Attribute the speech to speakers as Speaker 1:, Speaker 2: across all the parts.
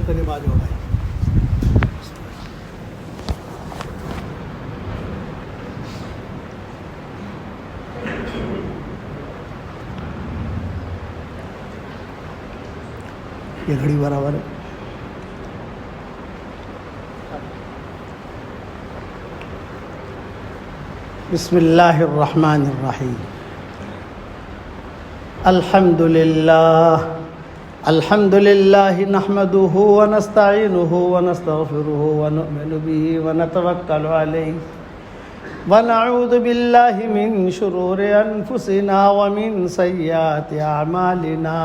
Speaker 1: قریب آ جاؤ بھائی. یہ گھڑی برابر ہے. بسم اللہ الرحمن الرحیم. الحمد للہ نحمده ونستعینه ونستغفره ونؤمن به ونتوکل علیہ ونعوذ باللہ من شرور انفسنا ومن سیئات اعمالنا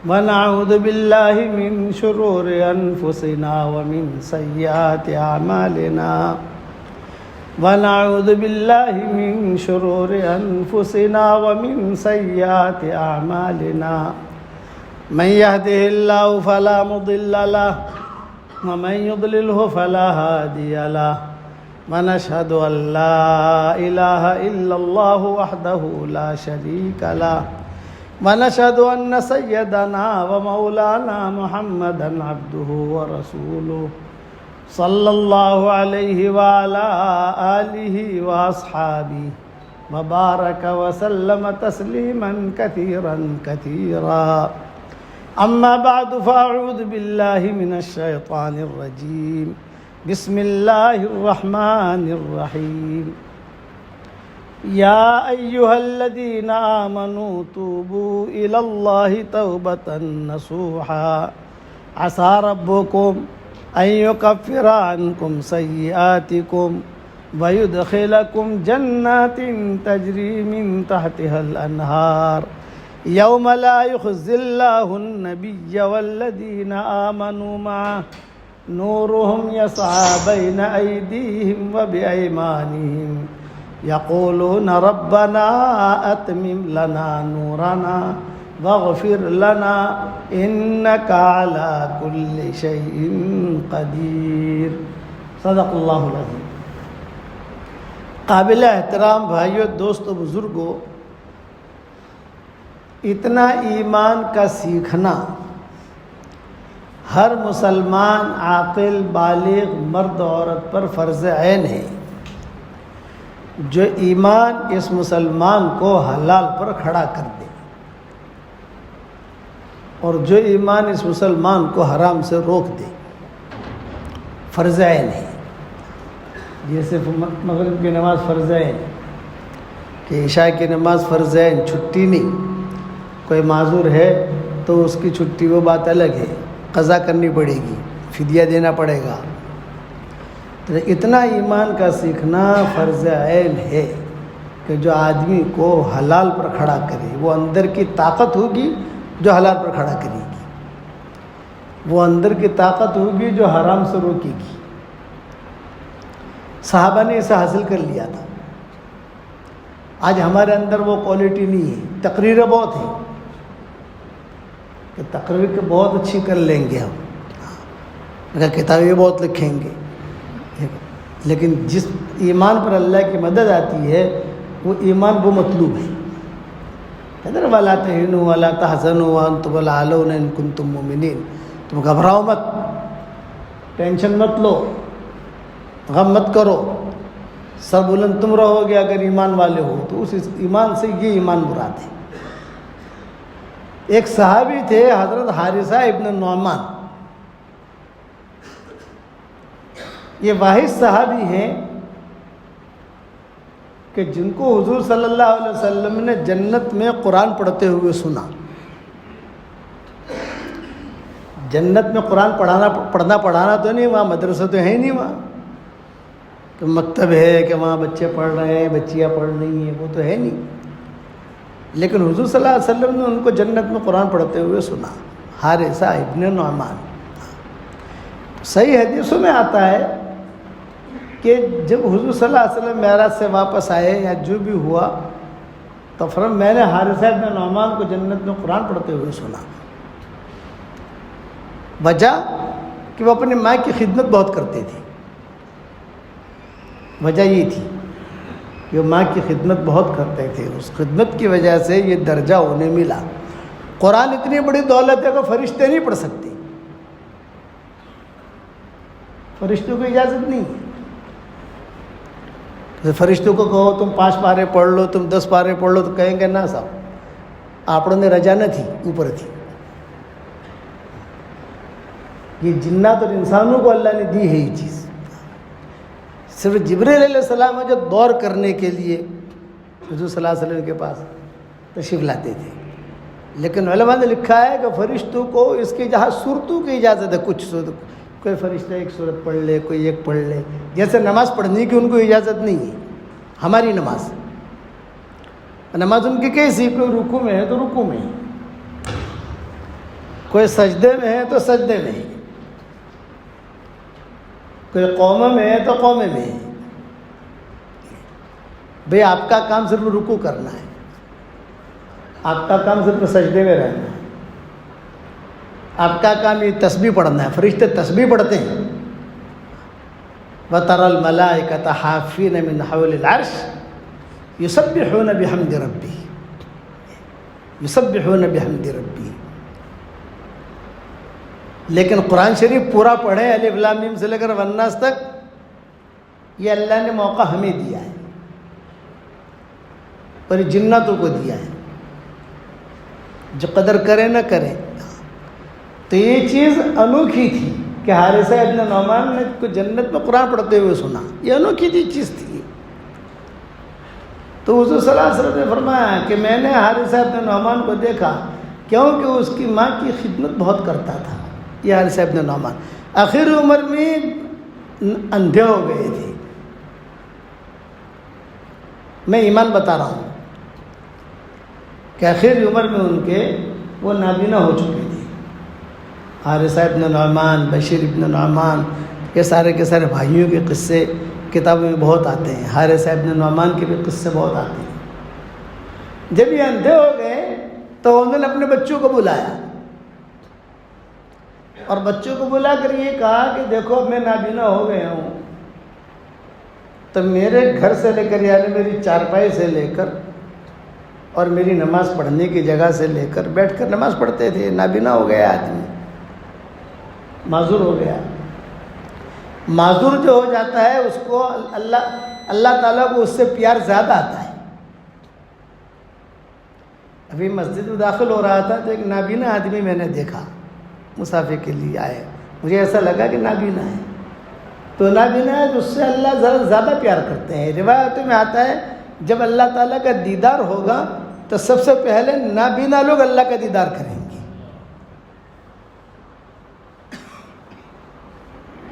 Speaker 1: ونعوذ باللہ من شرور انفسنا ومن سیئات اعمالنا ونعوذ باللہ من شرور انفسنا ومن سیئات اعمالنا من يهده الله فلا مضل له ومن يضلله فلا هادي له ونشهد أن لا إله إلا الله وحده لا شريك له ونشهد أن سيدنا ومولانا محمدا عبده ورسوله صلى الله عليه وعلى آله وأصحابه وبارك وسلم تسليما كثيرا كثيرا. أما بعد فأعوذ بالله من الشيطان الرجيم. بسم الله الرحمن الرحيم. يا أيها الذين آمنوا توبوا إلى الله توبة نصوحا عسى ربكم أن يكفر عنكم سيئاتكم ويدخلكم جنات تجري من تحتها الأنهار يوم لا يخزي الله النبي والذين آمنوا معه نورهم يسعى بين أيديهم وبأيمانهم يقولون ربنا أتمم لنا نورنا واغفر لنا إنك على كل شيء قدير. صدق اللہ العظیم. قابل احترام بھائیو، دوستو، بزرگو، اتنا ایمان کا سیکھنا ہر مسلمان عاقل بالغ مرد عورت پر فرض عین ہے. جو ایمان اس مسلمان کو حلال پر کھڑا کر دے اور جو ایمان اس مسلمان کو حرام سے روک دے، فرض عین ہے. جیسے مغرب کی نماز فرض عین کہ عشاء کی نماز فرض عین، چھٹی نہیں. کوئی معذور ہے تو اس کی چھٹی وہ بات الگ ہے، قضا کرنی پڑے گی، فدیہ دینا پڑے گا. تو اتنا ایمان کا سیکھنا فرض عین ہے کہ جو آدمی کو حلال پر کھڑا کرے، وہ اندر کی طاقت ہوگی جو حلال پر کھڑا کرے گی، وہ اندر کی طاقت ہوگی جو حرام سے روکے گی. صحابہ نے اسے حاصل کر لیا تھا. آج ہمارے اندر وہ کوالٹی نہیں ہے. تقریریں بہت ہیں کہ تقریر کے بہت اچھی کر لیں گے ہم، اگر کتابیں بہت لکھیں گے، لیکن جس ایمان پر اللہ کی مدد آتی ہے وہ ایمان وہ مطلوب ہے. حضرت وَلَا تَهِنُوا وَلَا تَحْزَنُوا وَأَنْتُمُ الْأَعْلَوْنَ إِن كُنتُم مُؤْمِنِينَ. تم گھبراؤ مت، ٹینشن مت لو، غم مت کرو، سر بلند تم رہو گے اگر ایمان والے ہو. تو اس ایمان سے یہ ایمان مراد ہے. ایک صحابی تھے حضرت حارثہ ابن نعمان. یہ واحد صحابی ہیں کہ جن کو حضور صلی اللہ علیہ وسلم نے جنت میں قرآن پڑھتے ہوئے سنا. جنت میں قرآن پڑھانا تو نہیں، وہاں مدرسہ تو ہے نہیں، وہاں کہ مکتب ہے کہ وہاں بچے پڑھ رہے ہیں، بچیاں پڑھ رہی ہیں، وہ تو ہے نہیں. لیکن حضور صلی اللہ علیہ وسلم نے ان کو جنت میں قرآن پڑھتے ہوئے سنا. حارثہ ابن نعمان. صحیح حدیثوں میں آتا ہے کہ جب حضور صلی اللہ علیہ وسلم معراج سے واپس آئے یا جو بھی ہوا تو فرمایا میں نے حارثہ ابن نعمان کو جنت میں قرآن پڑھتے ہوئے سنا. وجہ کہ وہ اپنی ماں کی خدمت بہت کرتے تھے. وجہ یہ تھی کہ وہ ماں کی خدمت بہت کرتے تھے. اس خدمت کی وجہ سے یہ درجہ انہیں ملا. قرآن اتنی بڑی دولت ہے کہ فرشتے نہیں پڑھ سکتے. فرشتوں کو اجازت نہیں ہے. فرشتوں کو کہو تم 5 پارے پڑھ لو، تم 10 پارے پڑھ لو، تو کہیں گے نہ صاحب آپ نے رجا نہ تھی، اوپر تھی. یہ جنات اور انسانوں کو اللہ نے دی ہے یہ چیز. صرف جبریل علیہ السلام جو دور کرنے کے لیے حضور صلی اللہ علیہ وسلم کے پاس تشریف لاتے تھے. لیکن علماء نے لکھا ہے کہ فرشتوں کو اس کی جہاں صورتوں کی اجازت ہے. کچھ صورت کوئی فرشتہ ایک صورت پڑھ لے، کوئی ایک پڑھ لے. جیسے نماز پڑھنے کی ان کو اجازت نہیں ہے. ہماری نماز ان کی کیسی، کوئی رکوع میں ہے تو رکوع میں، کوئی سجدے میں ہے تو سجدے میں، کوئی قومہ میں ہے تو قومے میں ہے. بھئی آپ کا کام صرف رکوع کرنا ہے، آپ کا کام صرف سجدے میں رہنا ہے، آپ کا کام یہ تسبیح پڑھنا ہے. فرشتے تسبیح پڑھتے ہیں. وَتَرَى الْمَلَائِكَةَ حَافِّينَ مِنْ حَوْلِ الْعَرْشِ يُسَبِّحُونَ بِحَمْدِ رَبِّهِمْ يُسَبِّحُونَ بِحَمْدِ رَبِّهِمْ. لیکن قرآن شریف پورا پڑھیں الف لام میم سے لے کر والناس تک، یہ اللہ نے موقع ہمیں دیا ہے پر جناتوں کو دیا ہے. جو قدر کرے نہ کرے. تو یہ چیز انوکھی تھی کہ حارثہ ابن نعمان نے کو جنت میں قرآن پڑھتے ہوئے سنا. یہ انوکھی چیز تھی. تو حضور صلی اللہ علیہ وسلم نے فرمایا کہ میں نے حارثہ ابن نعمان کو دیکھا کیونکہ اس کی ماں کی خدمت بہت کرتا تھا. یہ حارثہ ابن نعمان آخر عمر میں اندھے ہو گئے تھے. میں ایمان بتا رہا ہوں کہ آخر عمر میں ان کے وہ نابینا ہو چکے تھے. حارثہ ابن نعمان، بشیر ابن نعمان، یہ سارے کے سارے بھائیوں کے قصے کتابوں میں بہت آتے ہیں. حارثہ ابن نعمان کے بھی قصے بہت آتے ہیں. جب یہ اندھے ہو گئے تو انہوں نے اپنے بچوں کو بلایا اور بچوں کو بلا کر یہ کہا کہ دیکھو اب میں نابینا ہو گیا ہوں، تو میرے گھر سے لے کر یعنی میری چارپائی سے لے کر اور میری نماز پڑھنے کی جگہ سے لے کر بیٹھ کر نماز پڑھتے تھے. نابینا ہو گیا آدمی، معذور ہو گیا. معذور جو ہو جاتا ہے اس کو اللہ تعالیٰ کو اس سے پیار زیادہ آتا ہے. ابھی مسجد میں داخل ہو رہا تھا تو ایک نابینا آدمی میں نے دیکھا مسافر کے لیے آئے. مجھے ایسا لگا کہ نابینا ہے. تو نابینا ہے تو اس سے اللہ زیادہ پیار کرتے ہیں. روایتوں میں آتا ہے جب اللہ تعالیٰ کا دیدار ہوگا تو سب سے پہلے نابینا لوگ اللہ کا دیدار کریں گے.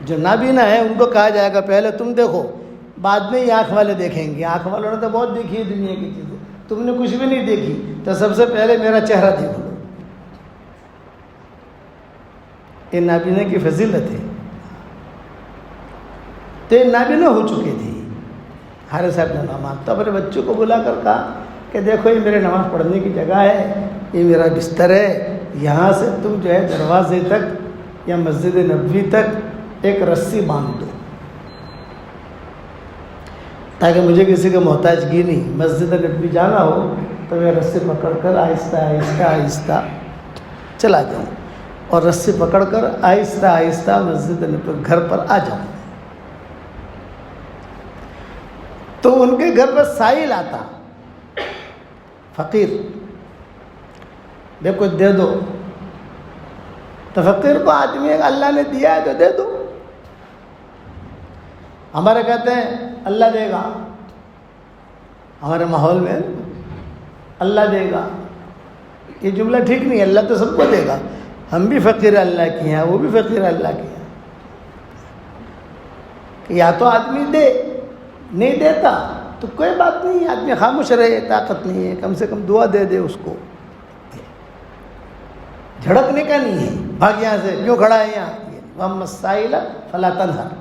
Speaker 1: جو نابینا ہے ان کو کہا جائے گا پہلے تم دیکھو، بعد میں یہ آنکھ والے دیکھیں گے. آنکھ والوں نے تو بہت دیکھی ہے دنیا کی چیزیں، تم نے کچھ بھی نہیں دیکھی، تو سب سے پہلے میرا چہرہ دیکھ لو. یہ نابینا کی فضیلت ہے. تو یہ نابینا ہو چکے تھے حارثہ ابن نعمان. تو اپنے بچوں کو بلا کر کہا کہ دیکھو یہ میرے نماز پڑھنے کی جگہ ہے، یہ میرا بستر ہے، یہاں سے تم جو ہے دروازے تک یا مسجد نبوی تک ایک رسی باندھ دو تاکہ مجھے کسی کا محتاجگی نہیں. مسجد نبوی جانا ہو تو میں رسی پکڑ کر آہستہ آہستہ آہستہ چلا جاؤں اور رسی پکڑ کر آہستہ آہستہ مسجد نبوی گھر پر آ جاؤں. تو ان کے گھر پر سائل آتا، فقیر، بے کچھ دے دو. تو فقیر کو آدمی اللہ نے دیا ہے تو دے دو. ہمارے کہتے ہیں اللہ دے گا، ہمارے ماحول میں اللہ دے گا، یہ جملہ ٹھیک نہیں ہے. اللہ تو سب کو دے گا. ہم بھی فقیر اللہ کے ہیں، وہ بھی فقیر اللہ کے ہیں. یا تو آدمی دے، نہیں دیتا تو کوئی بات نہیں، آدمی خاموش رہے، طاقت نہیں ہے، کم سے کم دعا دے دے اس کو. جھڑکنے کا نہیں ہے، بھاگ یہاں سے، کیوں کھڑا ہے یہاں. وَأَمَّا السَّائِلَ فَلَا تَنْهَرْ،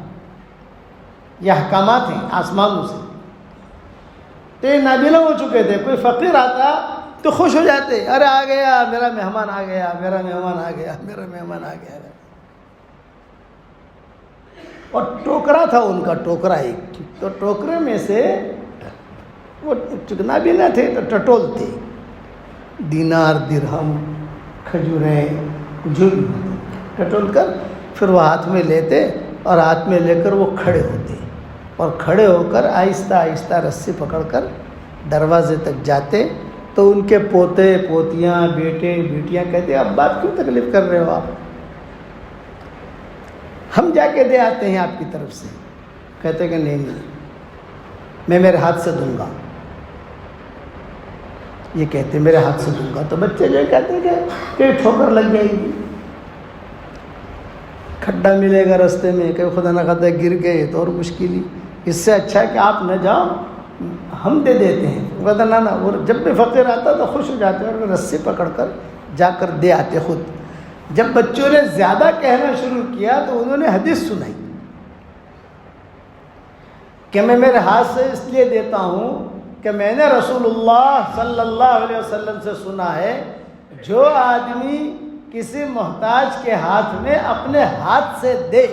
Speaker 1: یہ احکامات ہیں آسمانوں سے. تو یہ نابینا ہو چکے تھے. کوئی فقیر آتا تو خوش ہو جاتے، ارے آ گیا میرا مہمان، آ گیا میرا مہمان، آ گیا میرا مہمان، آ گیا. اور ٹوکرا تھا ان کا، ٹوکرا ایک. تو ٹوکرے میں سے وہ نابینا تھے تو ٹٹولتے، دینار، درہم، کھجوریں، کچھ بھی ٹٹول کر پھر وہ ہاتھ میں لیتے اور ہاتھ میں لے کر وہ کھڑے ہوتے اور کھڑے ہو کر آہستہ آہستہ رسی پکڑ کر دروازے تک جاتے تو ان کے پوتے پوتیاں بیٹے بیٹیاں کہتے اب بات کیوں تکلیف کر رہے ہو آپ، ہم جا کے دے آتے ہیں آپ کی طرف سے. کہتے کہ نہیں میں میرے ہاتھ سے دوں گا. یہ کہتے میرے ہاتھ سے دوں گا تو بچے جو کہتے کہ ٹھوکر لگ جائے گی، کھڈا ملے گا راستے میں، کہ خدا نہ خدا گر گئے تو اور مشکل ہی، اس سے اچھا ہے کہ آپ نہ جاؤ ہم دے دیتے ہیں. کہتا نہ وہ جب بھی فقیر آتا تو خوش ہو جاتے اور رسی پکڑ کر جا کر دے آتے خود. جب بچوں نے زیادہ کہنا شروع کیا تو انہوں نے حدیث سنائی کہ میں میرے ہاتھ سے اس لیے دیتا ہوں کہ میں نے رسول اللہ صلی اللہ علیہ وسلم سے سنا ہے جو آدمی کسی محتاج کے ہاتھ میں اپنے ہاتھ سے دے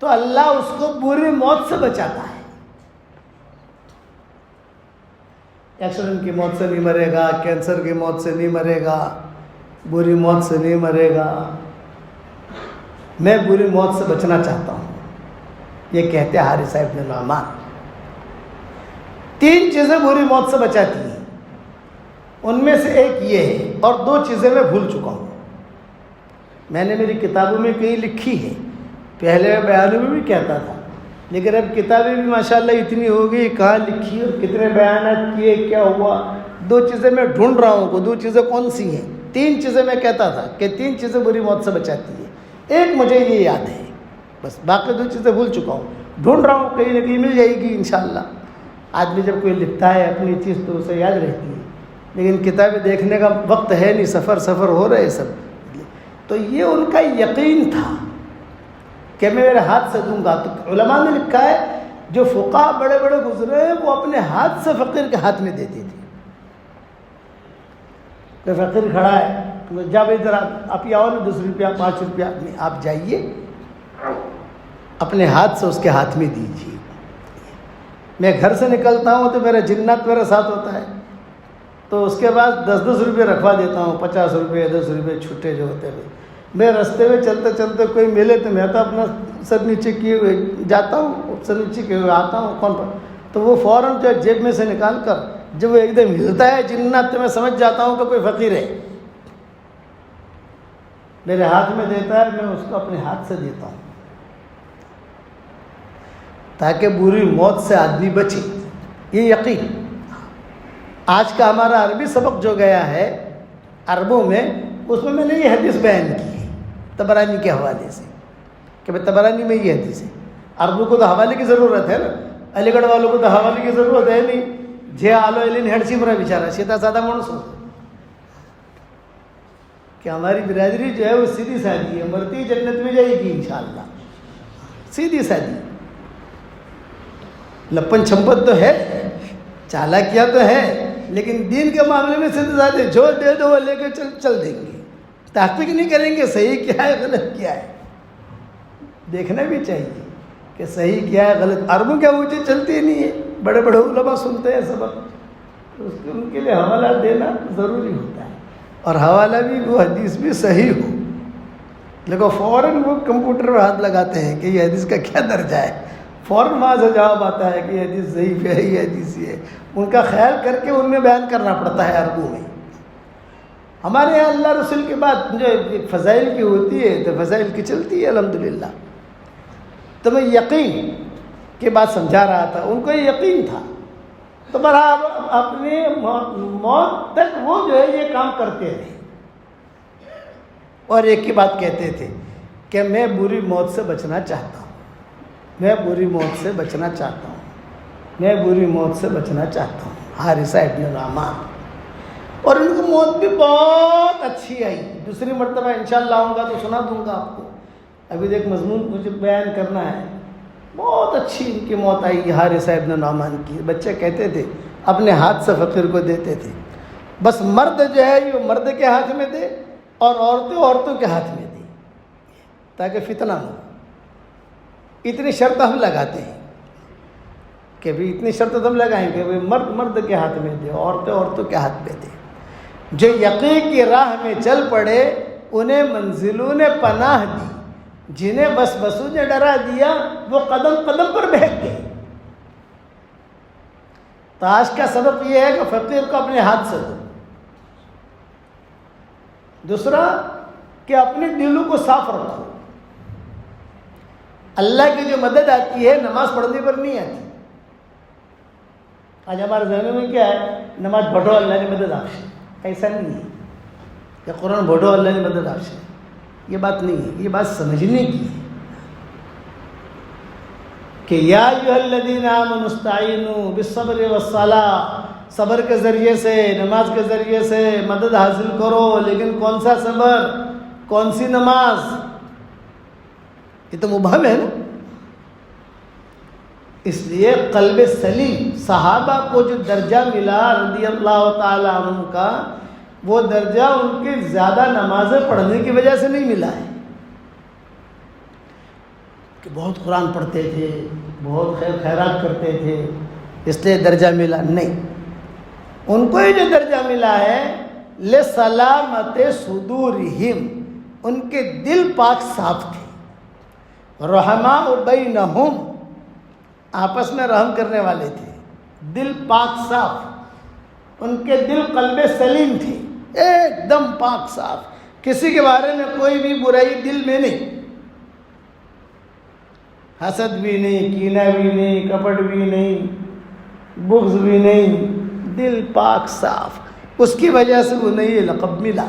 Speaker 1: تو اللہ اس کو بری موت سے بچاتا ہے. ایکسیڈنٹ کی موت سے نہیں مرے گا، کینسر کی موت سے نہیں مرے گا، بری موت سے نہیں مرے گا. میں بری موت سے بچنا چاہتا ہوں. یہ کہتے حارثہ ابن نعمان. 3 چیزیں بری موت سے بچاتی ہیں، ان میں سے ایک یہ ہے اور 2 چیزیں میں بھول چکا ہوں. میں نے میری کتابوں میں کہیں لکھی ہے، پہلے بیانوں میں بھی کہتا تھا، لیکن اب کتابیں بھی ماشاءاللہ اتنی ہو گئی، کہاں لکھی اور کتنے بیانات کیے، کیا ہوا. 2 چیزیں میں ڈھونڈ رہا ہوں کہ 2 چیزیں کون سی ہیں. 3 چیزیں میں کہتا تھا کہ 3 چیزیں بری موت سے بچاتی ہیں. ایک مجھے یہ یاد ہے، بس باقی 2 چیزیں بھول چکا ہوں. ڈھونڈ رہا ہوں، کہیں نہ کہیں مل جائے گی انشاءاللہ. آدمی جب کوئی لکھتا ہے اپنی چیز تو اسے یاد رہتی ہے، لیکن کتابیں دیکھنے کا وقت ہے نہیں، سفر ہو رہے سب. تو یہ ان کا یقین تھا کہ میں میرے ہاتھ سے دوں گا. تو علماء نے لکھا ہے جو فقہاء بڑے بڑے گزرے ہیں وہ اپنے ہاتھ سے فقیر کے ہاتھ میں دیتے تھے. کہ فقیر کھڑا ہے، جب ادھر آپ یہ آؤ نا 10 روپیہ 5 روپیہ، آپ جائیے اپنے ہاتھ سے اس کے ہاتھ میں دیجیے. میں گھر سے نکلتا ہوں تو میرا جنات میرے ساتھ ہوتا ہے، تو اس کے بعد 10 روپئے رکھوا دیتا ہوں، 50 روپئے 10 روپئے چھٹے جو ہوتے ہیں. میں راستے میں چلتے چلتے کوئی ملے تو میں تو اپنا سر نیچے کیے ہوئے جاتا ہوں، سر نیچے کیے ہوئے آتا ہوں کون پر، تو وہ فوراً جو جیب میں سے نکال کر جب وہ ایک دم ہلتا ہے جنات تو میں سمجھ جاتا ہوں کہ کوئی فقیر ہے. میرے ہاتھ میں دیتا ہے، میں اس کو اپنے ہاتھ سے دیتا ہوں تاکہ بری موت سے آدمی بچے. یہ یقین. آج کا ہمارا عربی سبق جو گیا ہے عربوں میں، اس میں نے یہ حدیث بیان کی ہے طبرانی کے حوالے سے کہ بھائی طبرانی میں یہ حدیث ہے. عربوں کو تو حوالے کی ضرورت ہے نا، علی گڑھ والوں کو تو حوالے کی ضرورت ہے نہیں. جے آلو ایلین ہیڈسی برا بیچارہ سیدھا سادہ مونس ہو کہ ہماری برادری جو ہے وہ سیدھی سادھی ہے، مرتی جنت میں جائے گی انشاءاللہ. سیدھی سادھی، لپن چھمپت تو ہے، چالاکیاں تو ہے، لیکن دین کے معاملے میں سیدھی سادھی، جو دے دو وہ لے کے چل دیں گے. تحقیق نہیں کریں گے صحیح کیا ہے غلط کیا ہے. دیکھنا بھی چاہیے کہ صحیح کیا ہے غلط. عربوں کیا مجھے چلتی ہی نہیں ہے، بڑے بڑے علماء سنتے ہیں سبق، ان کے لیے حوالہ دینا ضروری ہوتا ہے، اور حوالہ بھی وہ حدیث بھی صحیح ہو. لیکن فوراً وہ کمپیوٹر پہ ہاتھ لگاتے ہیں کہ یہ حدیث کا کیا درجہ ہے. فوراً وہاں سے جواب آتا ہے کہ یہ حدیث ضعیف ہے، یہ حدیث یہ ہے. ان کا خیال کر کے ان میں بیان کرنا پڑتا ہے عربوں میں. ہمارے یہاں اللہ رسول کے بعد جو فضائل کی ہوتی ہے تو فضائل کی چلتی ہے الحمدللہ. تو میں یقین کی بات سمجھا رہا تھا، ان کو یہ یقین تھا. تو برابر اپنی موت تک وہ جو ہے یہ کام کرتے رہے اور ایک ہی بات کہتے تھے کہ میں بری موت سے بچنا چاہتا ہوں، میں بری موت سے بچنا چاہتا ہوں، میں بری موت سے بچنا چاہتا ہوں. حارثہ ابن نعمان. اور ان کی موت بھی بہت اچھی آئی. دوسری مرتبہ انشاءاللہ آؤں گا تو سنا دوں گا آپ کو. ابھی ایک مضمون مجھے بیان کرنا ہے. بہت اچھی ان کی موت آئی حارثہ ابن نعمان کی. بچے کہتے تھے اپنے ہاتھ سے فقیر کو دیتے تھے. بس مرد جو ہے یہ مرد کے ہاتھ میں دے اور عورتوں کے ہاتھ میں دے تاکہ فتنہ ہو. اتنی شرط ہم لگاتے ہیں کہ بھی اتنی شرط ہم لگائیں کہ مرد کے ہاتھ میں دے، عورتوں کے ہاتھ میں دے. جو یقین کی راہ میں چل پڑے انہیں منزلوں نے پناہ دی، جنہیں وسوسوں نے ڈرا دیا وہ قدم قدم پر بہک گئے۔ تو آج کا سبق یہ ہے کہ فقیر کو اپنے ہاتھ سے دو۔ دوسرا کہ اپنے دلوں کو صاف رکھو۔ اللہ کی جو مدد آتی ہے نماز پڑھنے پر نہیں آتی۔ آج ہمارے ذہنوں میں کیا ہے، نماز پڑھو اللہ نے مدد آپ سے، ایسا نہیں ہے کہ قرآن پڑھو اللہ نے مدد آپ سے، یہ بات نہیں ہے، یہ بات سمجھنے کی ہے کہ یا ایھا الذین آمنوا استعینوا بالصبر والصلاۃ، صبر کے ذریعے سے، نماز کے ذریعے سے مدد حاصل کرو۔ لیکن کون سا صبر، کون سی نماز، یہ تو مبہم ہے نا۔ اس لیے قلب سلیم، صحابہ کو جو درجہ ملا رضی اللہ تعالی عنہ کا، وہ درجہ ان کے زیادہ نمازیں پڑھنے کی وجہ سے نہیں ملا ہے کہ بہت قرآن پڑھتے تھے، بہت خیر خیرات کرتے تھے اس لیے درجہ ملا، نہیں۔ ان کو ہی جو درجہ ملا ہے لسلامت صدورہم، ان کے دل پاک صاف تھے، رحماء بینہم، آپس میں رحم کرنے والے تھے، دل پاک صاف، ان کے دل قلب سلیم تھے، ایک دم پاک صاف، کسی کے بارے میں کوئی بھی برائی دل میں نہیں، حسد بھی نہیں، کینہ بھی نہیں، کپٹ بھی نہیں، بغض بھی نہیں، دل پاک صاف، اس کی وجہ سے انہیں یہ لقب ملا۔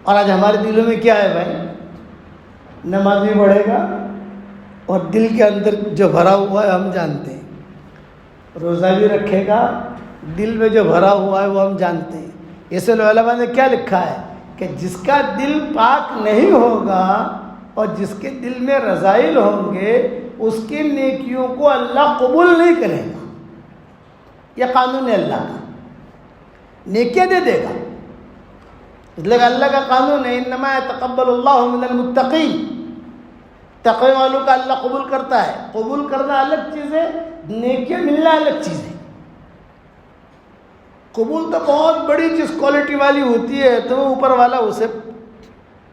Speaker 1: اور آج ہمارے دلوں میں کیا ہے بھائی، نماز بھی پڑھے گا اور دل کے اندر جو بھرا ہوا ہے ہم جانتے ہیں، روزہ بھی رکھے گا، دل میں جو بھرا ہوا ہے وہ ہم جانتے ہیں۔ اس لیے علماء نے کیا لکھا ہے کہ جس کا دل پاک نہیں ہوگا اور جس کے دل میں رذائل ہوں گے، اس کی نیکیوں کو اللہ قبول نہیں کرے گا۔ یہ قانون ہے اللہ کا، نیکیاں دے دے گا، اس لیے اللہ کا قانون ہے انما یتقبل اللہ من المتقین، تقوی والوں کا اللہ قبول کرتا ہے۔ قبول کرنا الگ چیز ہے، نیکیاں ملنا الگ چیز ہے۔ قبول تو بہت بڑی چیز کوالٹی والی ہوتی ہے تو وہ اوپر والا اسے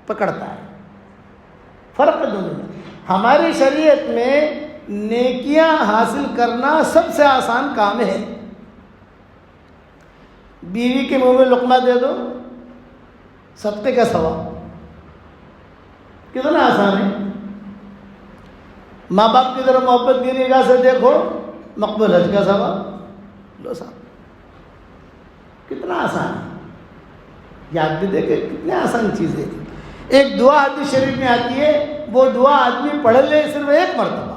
Speaker 1: پکڑتا ہے، فرق ہے دونوں میں۔ ہماری شریعت میں نیکیاں حاصل کرنا سب سے آسان کام ہے۔ بیوی کے منہ میں لقمہ دے دو، صدقے کا ثواب، کتنا آسان ہے۔ ماں باپ کی طرف محبت کی نگاہ سے دیکھو، مقبول حج کا ثواب لو صاحب، کتنا آسان ہے۔ یاد بھی دیکھیں کتنے آسان چیزیں۔ ایک دعا حدیث شریف میں آتی ہے، وہ دعا آدمی پڑھ لے صرف ایک مرتبہ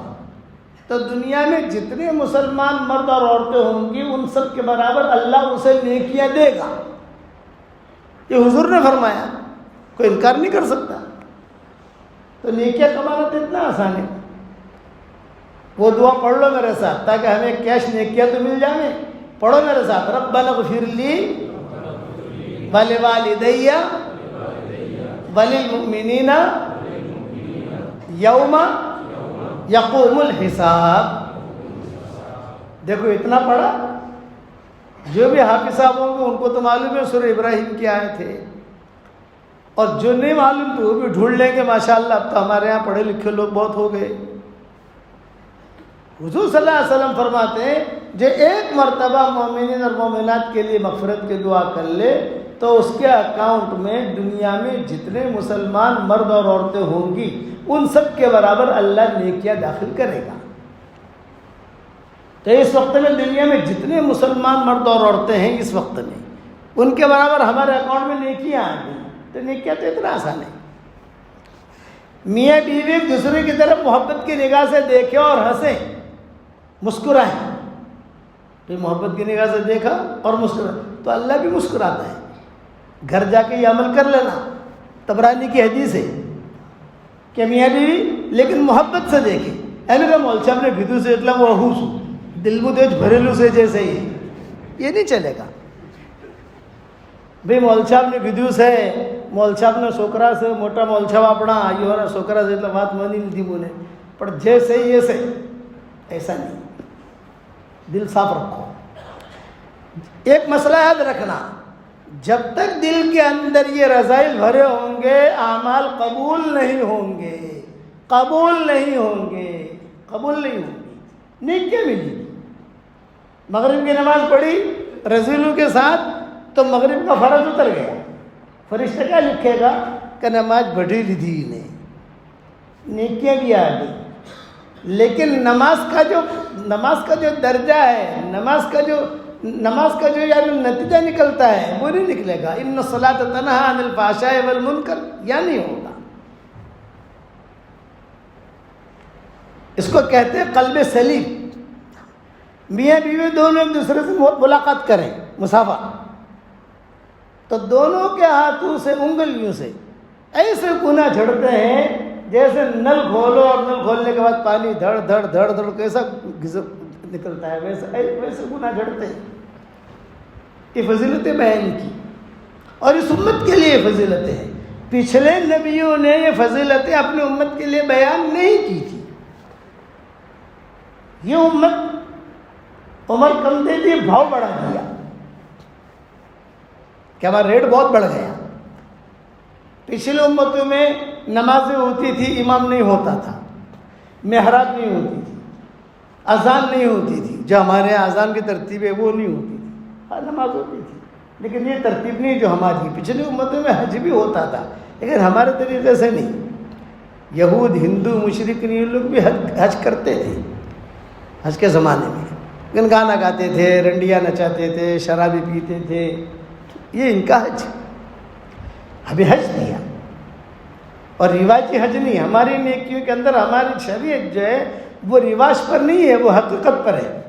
Speaker 1: تو دنیا میں جتنے مسلمان مرد اور عورتیں ہوں گی ان سب کے برابر اللہ اسے نیکیاں دے گا۔ یہ حضور نے فرمایا، کوئی انکار نہیں کر سکتا۔ تو نیکیاں کمانا تو اتنا آسان ہے۔ وہ دعا پڑھ لو میرے ساتھ تاکہ ہمیں کیش نیکیاں تو مل جائیں۔ پڑھو میرے ساتھ، ربنا اغفر لی ولوالدی وللمؤمنین یوم یقوم الحساب۔ دیکھو اتنا پڑھا، جو بھی حافظ صاحب ہوں گے ان کو تو معلوم ہے سورہ ابراہیم کی آیت ہے، اور جو نہیں معلوم تو وہ بھی ڈھونڈ لیں گے۔ ماشاءاللہ اب تو ہمارے یہاں پڑھے لکھے لوگ بہت ہو گئے۔ حضور صلی اللہ علیہ وسلم فرماتے ہیں جو ایک مرتبہ مومنین اور مومنات کے لیے مغفرت کی دعا کر لے تو اس کے اکاؤنٹ میں دنیا میں جتنے مسلمان مرد اور عورتیں ہوں گی ان سب کے برابر اللہ نیکیاں داخل کرے گا۔ تو اس وقت میں دنیا میں جتنے مسلمان مرد اور عورتیں ہیں اس وقت میں ان کے برابر ہمارے اکاؤنٹ میں نیکیاں آ گئی۔ تو نیکیاں تو اتنا آسان ہے۔ میاں بیوی ایک دوسرے کی طرف محبت کی نگاہ سے دیکھیں اور ہنسیں، مسکرائیں۔ تو محبت کی نگاہ سے دیکھا اور مسکرائیں تو اللہ بھی مسکراتا ہے۔ گھر جا کے یہ عمل کر لینا۔ طبرانی کی حدیث ہے کہ میاں بیوی لیکن محبت سے دیکھیں۔ میرا مول صاحب نے بھیدو سے اتلا وہ حوص دل میں دیکھ بھریلو سے جیسے ہی، یہ نہیں چلے گا بھئی مول صاحب نے بھیدو سے مول صاحب نے છોકરા سے મોટા મોલ સાહેબ આપણા આયોના છોકરા છે એટલે વાત માની લીધી મને પણ જે સહી એ સહી ایسا نہیں۔ دل صاف رکھو۔ ایک مسئلہ یاد رکھنا، جب تک دل کے اندر یہ رذائل بھرے ہوں گے اعمال قبول نہیں ہوں گے، قبول نہیں ہوں گے، قبول نہیں ہوں گے، نیکیاں ملیں گی۔ مغرب کی نماز پڑھی رذیلوں کے ساتھ تو مغرب کا فرض اتر گیا، فرشتہ کیا لکھے گا کہ نماز پڑھی لیدھی نے، نیکیاں بھی آ گئی۔ لیکن نماز کا جو درجہ ہے، نماز کا جو یعنی نتیجہ نکلتا ہے وہ نہیں نکلے گا۔ ان الصلاۃ تنہی عن الفحشاء والمنکر، یا نہیں ہوگا۔ اس کو کہتے ہیں قلب سلیم۔ میاں بیوی دونوں ایک دوسرے سے ملاقات کریں، مصافحہ، تو دونوں کے ہاتھوں سے انگلیوں سے ایسے گناہ جھڑتے ہیں جیسے نل کھولو اور نل کھولنے کے بعد پانی دھڑ دھڑ دھڑ دھڑ کیسا نکلتا ہے، ویسے گناہ جھڑتے ہیں۔ یہ فضیلت بیان کی، اور اس امت کے لیے فضیلتیں ہیں۔ پچھلے نبیوں نے یہ فضیلتیں اپنی امت کے لیے بیان نہیں کی تھی۔ یہ امت عمر کم دے دی، بھاؤ بڑھا دیا کہ ہمارا ریٹ بہت بڑھ گیا۔ پچھلی امتوں میں نمازیں ہوتی تھی، امام نہیں ہوتا تھا، محراب نہیں ہوتی تھی، اذان نہیں ہوتی تھی، جو ہمارے یہاں اذان کی ترتیب ہے وہ نہیں ہوتی تھی، ہر نماز ہوتی تھی، لیکن یہ ترتیب نہیں جو ہماری۔ پچھلی امتوں میں حج بھی ہوتا تھا، لیکن ہمارے طریقے سے نہیں۔ یہود، ہندو، مشرک یہ لوگ بھی حج کرتے تھے حج کے زمانے میں، لیکن گانا گاتے تھے، رنڈیاں نچاتے تھے، شرابی پیتے تھے، یہ ان کا حج۔ ابھی حج دیا، اور روایتی حج نہیں۔ ہماری نیکیوں کے اندر ہماری شریعت جو ہے وہ رواج پر نہیں ہے، وہ حقیقت پر ہے۔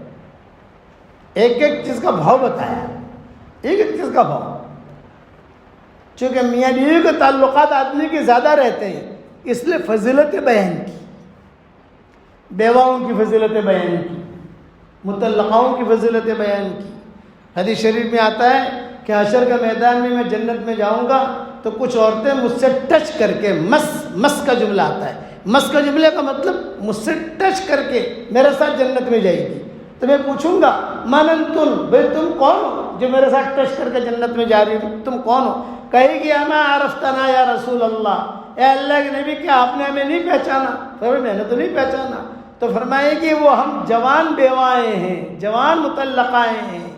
Speaker 1: ایک ایک چیز کا بھاؤ بتایا، ایک ایک چیز کا بھاؤ۔ چونکہ میاں بیوی کے تعلقات آدمی کے زیادہ رہتے ہیں، اس لیے فضیلتیں بیان کی، بیواؤں کی فضیلتیں بیان کی، مطلقاؤں کی فضیلتیں بیان کی۔ حدیث شریف میں آتا ہے کہ حشر کے میدان میں جنت میں جاؤں گا تو کچھ عورتیں مجھ سے ٹچ کر کے، مس کا جملہ آتا ہے، مس کا جملے کا مطلب مجھ سے ٹچ کر کے میرے ساتھ جنت میں جائے گی۔ تو میں پوچھوں گا من انتم، بھائی تم کون ہو جو میرے ساتھ ٹچ کر کے جنت میں جا رہی ہو، تم کون ہو؟ کہے گی اما عرفتنا یا رسول اللہ، اے اللہ کے نبی کیا آپ نے ہمیں نہیں پہچانا؟ پھر میں نے تو نہیں پہچانا۔ تو فرمائے گی وہ ہم جوان بیوائیں ہیں، جوان مطلقائیں ہیں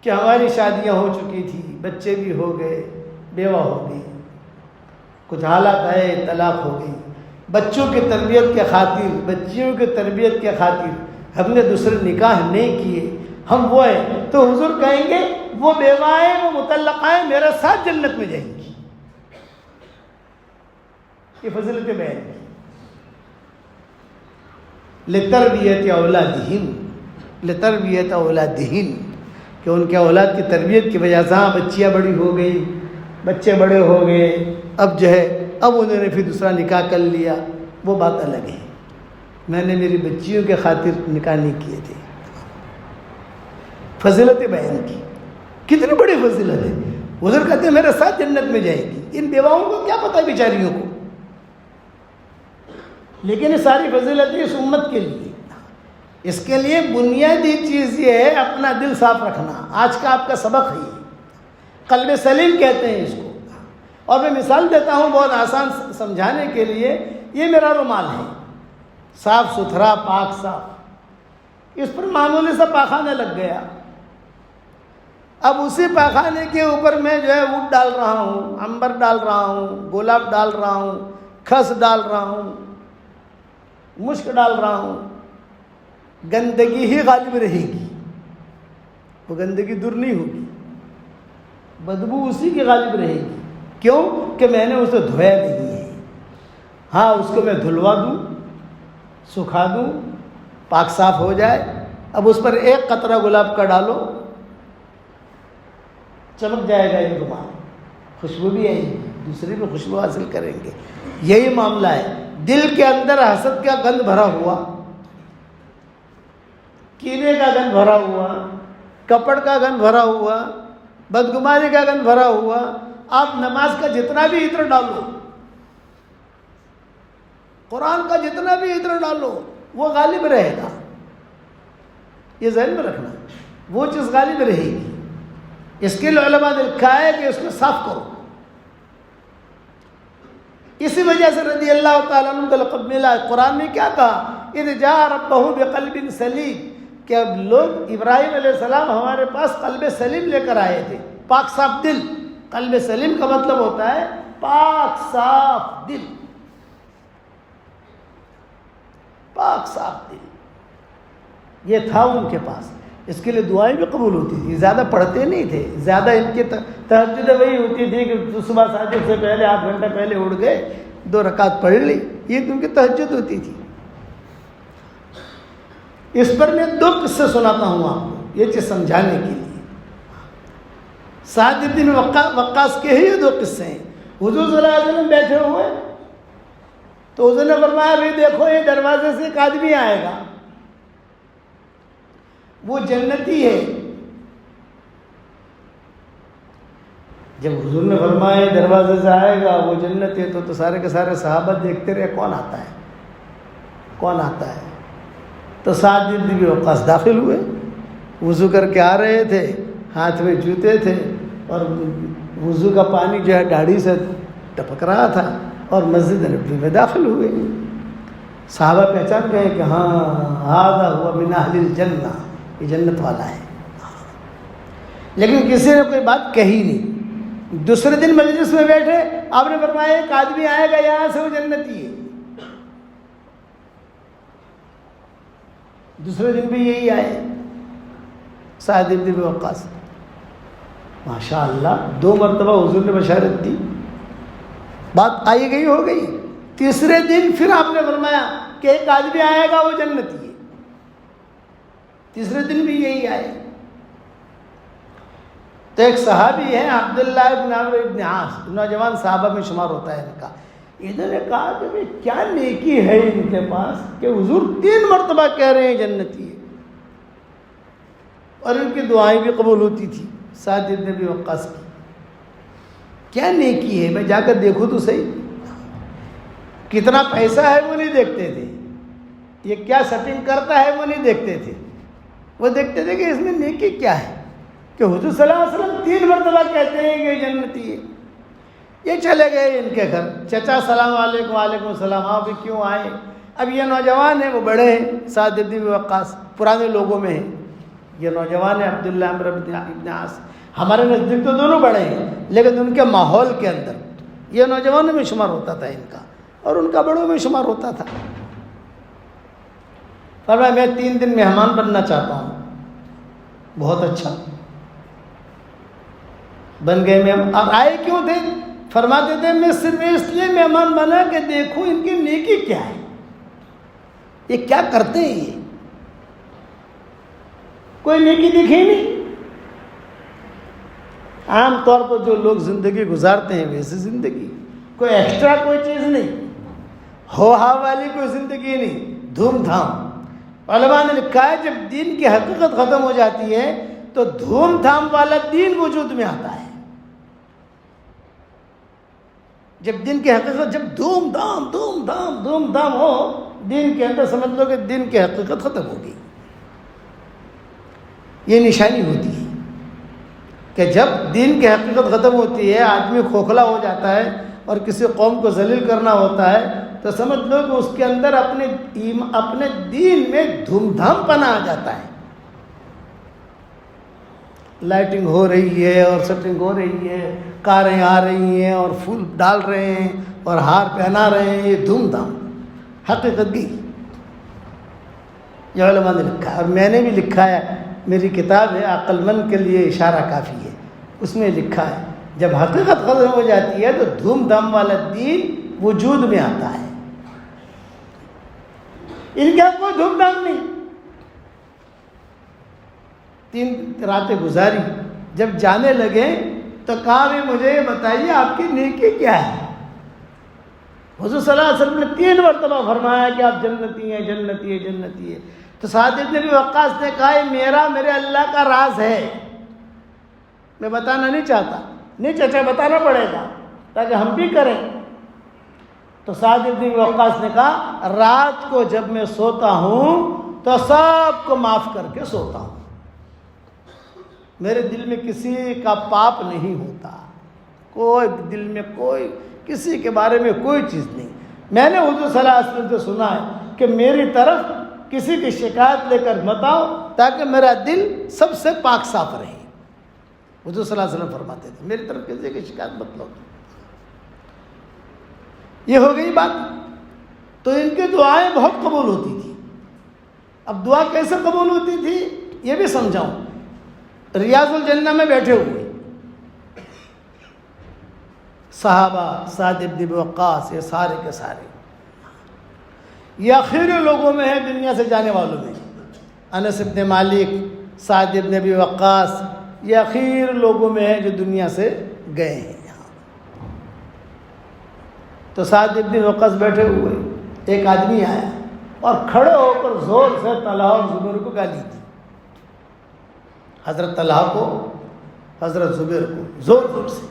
Speaker 1: کہ ہماری شادیاں ہو چکی تھی، بچے بھی ہو گئے، بیوہ ہو گئی، کچھ حالات آئے طلاق ہو گئی، بچوں کی تربیت کے خاطر، بچیوں کی تربیت کے خاطر ہم نے دوسرے نکاح نہیں کیے، ہم وہ ہیں۔ تو حضور کہیں گے وہ بیوائیں، وہ مطلقائیں میرے ساتھ جنت میں جائیں گی۔ یہ فضیلت بیان کی۔ لتربیت اولادہم، لتربیت اولادہم، کہ ان کے اولاد کی تربیت کی وجہ سے ہاں بچیاں بڑی ہو گئی، بچے بڑے ہو گئے، اب جو ہے اب انہوں نے پھر دوسرا نکاح کر لیا، وہ بات الگ ہے۔ میں نے میری بچیوں کے خاطر نکاح نہیں کیے تھے۔ فضیلت بیان کی، کتنی بڑی فضیلت ہے۔ حضور کہتے ہیں میرے ساتھ جنت میں جائے گی۔ ان بیواؤں کو کیا پتہ بیچاریوں کو، لیکن یہ ساری فضیلتیں اس امت کے لیے۔ اس کے لیے بنیادی چیز یہ ہے اپنا دل صاف رکھنا۔ آج کا آپ کا سبق ہے یہ، قلب سلیم کہتے ہیں اس کو۔ اور میں مثال دیتا ہوں بہت آسان سمجھانے کے لیے۔ یہ میرا رومال ہے، صاف ستھرا، پاک صاف، اس پر معمولی سا پاخانہ لگ گیا۔ اب اسی پاخانے کے اوپر میں جو ہے ووڈ ڈال رہا ہوں، عنبر ڈال رہا ہوں، گلاب ڈال رہا ہوں، خس ڈال رہا ہوں، مشک ڈال رہا ہوں، گندگی ہی غالب رہے گی، وہ گندگی دور نہیں ہوگی، بدبو اسی کی غالب رہے گی۔ کیوں کہ میں نے اسے دھویا نہیں ہے۔ ہاں اس کو میں دھلوا دوں، سکھا دوں، پاک صاف ہو جائے، اب اس پر ایک قطرہ گلاب کا ڈالو، چمک جائے گا یہ رومال، خوشبو بھی آئے گی، دوسری بھی خوشبو حاصل کریں گے۔ یہی معاملہ ہے، دل کے اندر حسد کا گند بھرا ہوا، کینے کا گند بھرا ہوا، کپڑ کا گند بھرا ہوا، بدگمانی کا گند بھرا ہوا، آپ نماز کا جتنا بھی عطر ڈالو، قرآن کا جتنا بھی عطر ڈالو، وہ غالب رہے گا۔ یہ ذہن میں رکھنا، وہ چیز غالب رہے گی۔ اس کے لیے علماء نے لکھا ہے کہ اس کو صاف کرو. اسی وجہ سے رضی اللہ تعالیٰ عنہ کا لقب ملا. قرآن میں کیا کہا؟ اذ جاء ربہ بقلب سلیم، کہ اب لوگ ابراہیم علیہ السلام ہمارے پاس قلب سلیم لے کر آئے تھے، پاک صاف دل. قلب سلیم کا مطلب ہوتا ہے پاک صاف دل. پاک صاف دل یہ تھا ان کے پاس. اس کے لیے دعائیں بھی قبول ہوتی تھی. زیادہ پڑھتے نہیں تھے، زیادہ ان کی تہجد وہی ہوتی تھی کہ صبح ساجد سے پہلے 8 گھنٹے پہلے اٹھ گئے، 2 رکعت پڑھ لی، یہ ان کی تہجد ہوتی تھی. اس پر میں 2 قصے سناتا ہوں آپ کو، یہ چیز سمجھانے کے لیے. سعد بن وقاص کے ہی یہ 2 قصے ہیں. حضور صلی اللہ علیہ وسلم بیٹھے ہوئے تو حضور نے فرمایا بھائی دیکھو یہ دروازے سے ایک آدمی آئے گا، وہ جنتی ہے. جب حضور نے فرمایا دروازے سے آئے گا وہ جنتی ہے تو سارے کے سارے صحابہ دیکھتے رہے کون آتا ہے کون آتا ہے. تو سعد بن وقاص داخل ہوئے، وضو کر کے آ رہے تھے، ہاتھ میں جوتے تھے اور وضو کا پانی جو ہے داڑھی سے ٹپک رہا تھا، اور مسجد نبوی میں داخل ہوئے. صحابہ پہچان گئے کہ ہاں ھذا ھو من اہل الجنہ، یہ جنت والا ہے. لیکن کسی نے کوئی بات کہی نہیں. دوسرے دن مجلس میں بیٹھے، آپ نے فرمایا ایک آدمی آئے گا یہاں سے وہ جنتی ہے. دوسرے دن بھی یہی آئے سعد بن وقاص. ماشاء اللہ 2 مرتبہ حضور نے بشارت دی، بات آئی گئی ہو گئی. تیسرے دن پھر آپ نے فرمایا کہ ایک آدمی آئے گا وہ جنتی ہے. تیسرے دن بھی یہی آئے. تو ایک صحابی ہے عبداللہ ابن عمرو ابن عاص، نوجوان صحابہ میں شمار ہوتا ہے ان کا. انہوں نے کہا کہ کیا نیکی ہے ان کے پاس کہ حضور 3 مرتبہ کہہ رہے ہیں جنتی ہے، اور ان کی دعائیں بھی قبول ہوتی تھی. سعد بن ابی وقاص کی کیا نیکی ہے، میں جا کر دیکھوں تو صحیح. کتنا پیسہ ہے وہ نہیں دیکھتے تھے، یہ کیا سیٹنگ کرتا ہے وہ نہیں دیکھتے تھے. وہ دیکھتے تھے کہ اس میں نیکی کیا ہے کہ حضور صلی اللہ علیہ وسلم 3 مرتبہ کہتے ہیں کہ جنتی ہے. یہ چلے گئے ان کے گھر. چچا السلام علیکم. وعلیکم السلام. آپ بھی کیوں آئے؟ اب یہ نوجوان ہیں، وہ بڑے ہیں، سعد بن وقاص پرانے لوگوں میں ہیں. یہ نوجوان ہے عبداللہ عمرو ابن عاص. ہمارے نزدیک تو دونوں بڑے ہیں، لیکن ان کے ماحول کے اندر یہ نوجوانوں میں شمار ہوتا تھا ان کا، اور ان کا بڑوں میں شمار ہوتا تھا. فرمایا میں 3 دن مہمان بننا چاہتا ہوں. بہت اچھا، بن گئے مہمان. اور آئے کیوں تھے؟ فرماتے تھے میں صرف اس لیے مہمان بنا کہ دیکھو ان کی نیکی کیا ہے، یہ کیا کرتے ہیں. یہ کوئی نیکی دکھی نہیں. عام طور پر جو لوگ زندگی گزارتے ہیں ویسی زندگی، کوئی ایکسٹرا کوئی چیز نہیں، ہو ہا والی کوئی زندگی نہیں، دھوم دھام. علماء نے لکھا ہے جب دین کی حقیقت ختم ہو جاتی ہے تو دھوم دھام والا دین وجود میں آتا ہے. جب دین کی حقیقت، جب دھوم دھام ہو دین کے اندر، سمجھ لو کہ دین کی حقیقت ختم ہوگی. یہ نشانی ہوتی ہے کہ جب دین کی حقیقت ختم ہوتی ہے، آدمی کھوکھلا ہو جاتا ہے اور کسی قوم کو ذلیل کرنا ہوتا ہے، تو سمجھ لو کہ اس کے اندر اپنے دین میں دھوم دھام پنا آ جاتا ہے. لائٹنگ ہو رہی ہے اور سیٹنگ ہو رہی ہے، کاریں آ رہی ہیں اور پھول ڈال رہے ہیں اور ہار پہنا رہے ہیں، یہ دھوم دھام حقیقت بھی. یہ علماء نے لکھا ہے، اور میں نے بھی لکھا ہے. میری کتاب ہے عقل مند کے لیے اشارہ کافی ہے، اس میں لکھا ہے جب حقیقت ختم ہو جاتی ہے تو دھوم دھام والا دین وجود میں آتا ہے. ان کا کوئی دھوم دھام نہیں. 3 راتیں گزاری، جب جانے لگے تو کہا بھی مجھے یہ بتائیے آپ کی نیکی کیا ہے. حضور صلی اللہ علیہ وسلم نے 3 مرتبہ فرمایا کہ آپ جنتی ہیں جنتی ہے جنتی ہے. تو سعد بن ابی وقاص نے کہا میرے اللہ کا راز ہے، میں بتانا نہیں چاہتا. نہیں چچا بتانا پڑے گا تاکہ ہم بھی کریں. تو سعد بن ابی وقاص نے کہا رات کو جب میں سوتا ہوں تو سب کو معاف کر کے سوتا ہوں. میرے دل میں کسی کا پاپ نہیں ہوتا، کوئی دل میں کوئی کسی کے بارے میں کوئی چیز نہیں۔ میں نے حضور صلی اللہ علیہ وسلم سے سنا ہے کہ میری طرف کسی کی شکایت لے کر مت آؤ تاکہ میرا دل سب سے پاک صاف رہے۔ حضور صلی اللہ علیہ وسلم فرماتے تھے میری طرف کسی کی شکایت مت لو۔ یہ ہو گئی بات۔ تو ان کی دعائیں بہت قبول ہوتی تھی۔ اب دعا کیسے قبول ہوتی تھی یہ بھی سمجھاؤں۔ ریاض الجنہ میں بیٹھے ہوئے صحابہ، سعد بن ابی وقاص، یہ سارے کے سارے یہ اخیر لوگوں میں ہیں دنیا سے جانے والوں میں۔ انس بن مالک، سعد بن ابی وقاص، یہ اخیر لوگوں میں ہیں جو دنیا سے گئے ہیں۔ تو سعد بن وقاص بیٹھے ہوئے، ایک آدمی آیا اور کھڑے ہو کر زور سے طلحہ اور زبیر کو گالی دی۔ حضرت طلحہ کو، حضرت زبیر کو زور زور سے۔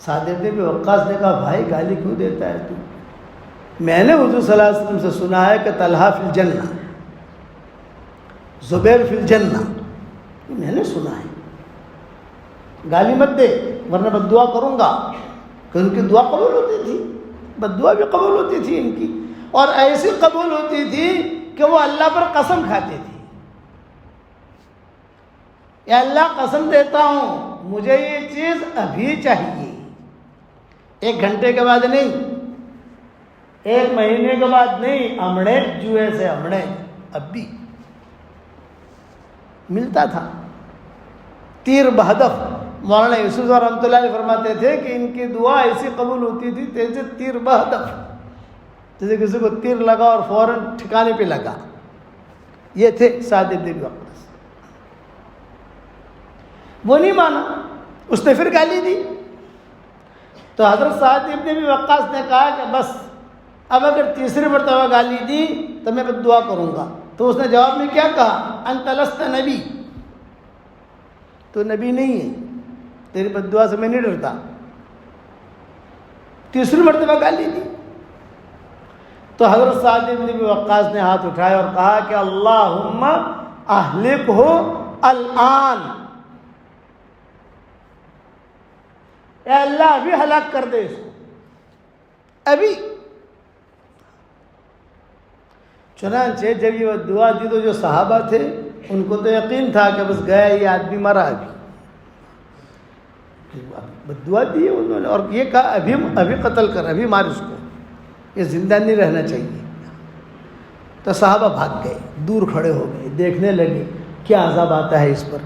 Speaker 1: سعد بن ابی وقاص نے کہا بھائی گالی کیوں دیتا ہے تو؟ میں نے حضور صلی اللہ علیہ وسلم سے سنا ہے کہ طلحہ فی الجنہ، زبیر فی الجنہ، میں نے سنا ہے، گالی مت دے ورنہ بد دعا کروں گا۔ کہ ان کی دعا قبول ہوتی تھی، بد دعا بھی قبول ہوتی تھی ان کی، اور ایسی قبول ہوتی تھی کہ وہ اللہ پر قسم کھاتے تھے، یا اللہ قسم دیتا ہوں مجھے یہ چیز ابھی چاہیے، 1 گھنٹے کے بعد نہیں، 1 مہینے کے بعد نہیں، امڑے جوئے سے امڑے اب بھی ملتا تھا۔ تیر بہدف مولانا یوسف رحمۃ اللہ علیہ فرماتے تھے کہ ان کی دعا ایسی قبول ہوتی تھی جیسے تیر بہدف، جیسے کسی کو تیر لگا اور فوراً ٹھکانے پہ لگا۔ یہ تھے سعد بن ابی وقاص۔ وہ نہیں مانا، اس نے پھر گالی دی۔ تو حضرت سعد بن ابی وقاص نے کہا کہ بس اب اگر تیسری مرتبہ گالی دی تو میں بد دعا کروں گا۔ تو اس نے جواب میں کیا کہا؟ انت لست نبی، تو نبی نہیں ہے، تیری بد دعا سے میں نہیں ڈرتا۔ تیسری مرتبہ گالی دی تو حضرت سعد بن ابی وقاص نے ہاتھ اٹھایا اور کہا کہ اللہم اہلکہ الآن، اے اللہ ابھی ہلاک کر دے اس کو، ابھی۔ چنانچہ جب یہ دعا دی تو جو صحابہ تھے ان کو تو یقین تھا کہ بس گیا یہ آدمی مرا ابھی، بد دعا دی انہوں نے اور یہ کہا ابھی قتل کر، ابھی مار اس کو، یہ زندہ نہیں رہنا چاہیے۔ تو صحابہ بھاگ گئے، دور کھڑے ہو گئے، دیکھنے لگے کیا عذاب آتا ہے اس پر،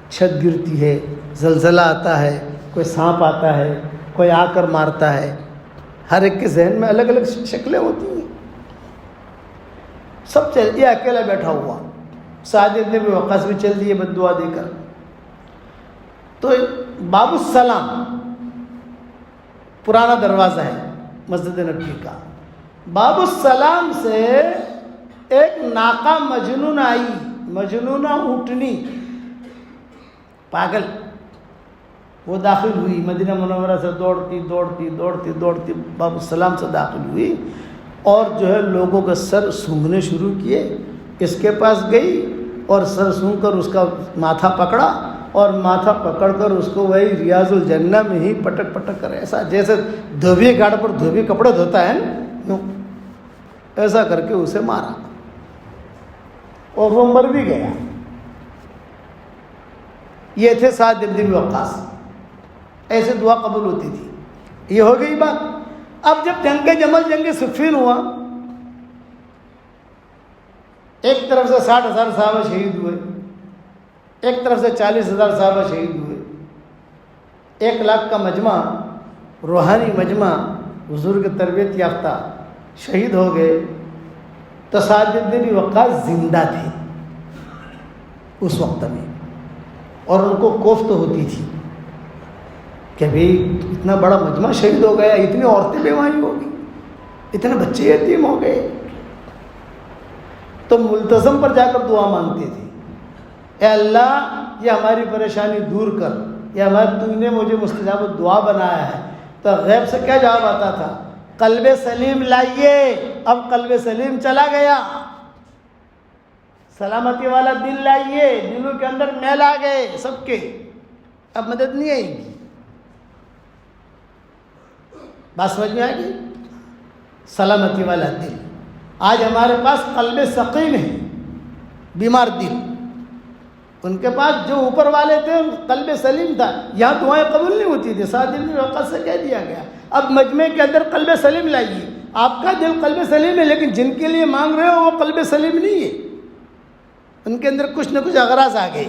Speaker 1: چھت گرتی ہے، زلزلہ آتا ہے، کوئی سانپ آتا ہے، کوئی آ کر مارتا ہے، ہر ایک کے ذہن میں الگ الگ شکلیں ہوتی ہیں۔ سب چل دیا، اکیلا بیٹھا ہوا۔ سعد بن ابی وقاص بھی چل دیے بد دعا دے کر۔ تو باب السلام پرانا دروازہ ہے مسجد نبوی کا، باب السلام سے ایک ناقہ مجنون آئی، مجنونہ اونٹنی، پاگل، وہ داخل ہوئی مدینہ منورہ سے، دوڑتی دوڑتی دوڑتی دوڑتی باب السلام سے داخل ہوئی، اور جو ہے لوگوں کا سر سونگھنے شروع کیے۔ اس کے پاس گئی اور سر سونگھ کر اس کا ماتھا پکڑا، اور ماتھا پکڑ کر اس کو وہی ریاض الجنہ میں ہی پٹک پٹک کر، ایسا جیسے دھوبی گھاٹ پر دھوبی کپڑے دھوتا ہے نا، ایسا کر کے اسے مارا، اور وہ مر بھی گیا۔ یہ تھے سعد بن ابی وقاص، ایسے دعا قبول ہوتی تھی۔ یہ ہو گئی بات۔ اب جب جنگ جمل، جنگ صفین ہوا، ایک طرف سے 60,000 صحابہ شہید ہوئے، ایک طرف سے 40,000 صحابہ شہید ہوئے، 1 لاکھ کا مجمع، روحانی مجمع، حضور کے تربیت یافتہ شہید ہو گئے۔ تو سعد بن ابی وقاص زندہ تھے اس وقت میں، اور ان کو کوفت ہوتی تھی کہ بھئی اتنا بڑا مجمع شہید ہو گیا، اتنی عورتیں بیوائی ہو گئی، اتنے بچے یتیم ہو گئے۔ تو ملتزم پر جا کر دعا مانگتے تھے، اے اللہ یہ ہماری پریشانی دور کر، یا تو نے مجھے مستجاب الدعا بنایا ہے۔ تو غیب سے کیا جواب آتا تھا؟ قلب سلیم لائیے۔ اب قلب سلیم چلا گیا، سلامتی والا دل لائیے. دلوں کے اندر میل آ گئے سب کے, اب مدد نہیں آئے گی. بات سمجھ میں آئے گی؟ سلامتی والا دل. آج ہمارے پاس قلب سقیم ہے, بیمار دل. ان کے پاس جو اوپر والے تھے قلب سلیم تھا, یہاں دعائیں قبول نہیں ہوتی تھی. 7 دن میں وقت سے کہہ دیا گیا. اب مجمع کے اندر قلب سلیم لائیے. آپ کا دل قلب سلیم ہے, لیکن جن کے لیے مانگ رہے ہو وہ قلب سلیم نہیں ہے. ان کے اندر کچھ نہ کچھ اغراض آ گئے.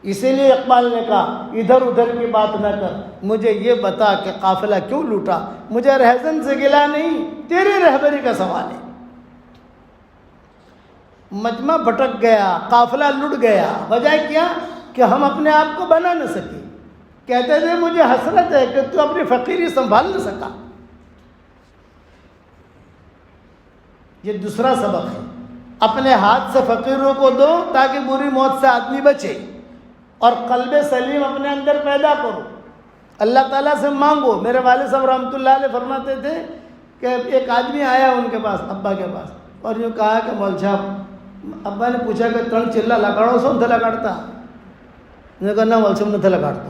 Speaker 1: اسی لیے اقبال نے کہا ادھر ادھر کی بات نہ کر, مجھے یہ بتا کہ قافلہ کیوں لوٹا. مجھے رہزن سے گلا نہیں, تیری رہبری کا سوال ہے. مجمع بھٹک گیا, قافلہ لٹ گیا. وجہ کیا کہ ہم اپنے آپ کو بنا نہ سکے. کہتے تھے مجھے حسرت ہے کہ تو اپنی فقیری سنبھال نہ سکا. یہ دوسرا سبق ہے. اپنے ہاتھ سے فقیروں کو دو تاکہ بری موت سے آدمی بچے, اور قلب سلیم اپنے اندر پیدا کرو. اللہ تعالیٰ سے مانگو. میرے والد صاحب رحمۃ اللہ علیہ فرماتے تھے کہ ایک آدمی آیا ان کے پاس, ابا کے پاس, اور یوں کہا کہ مول صاحب, ابا نے پوچھا کہ تن چلا لگاڑو سو نہ لگاڑتا. نے کہا نہ مول صاحب نہ لگاڑتا.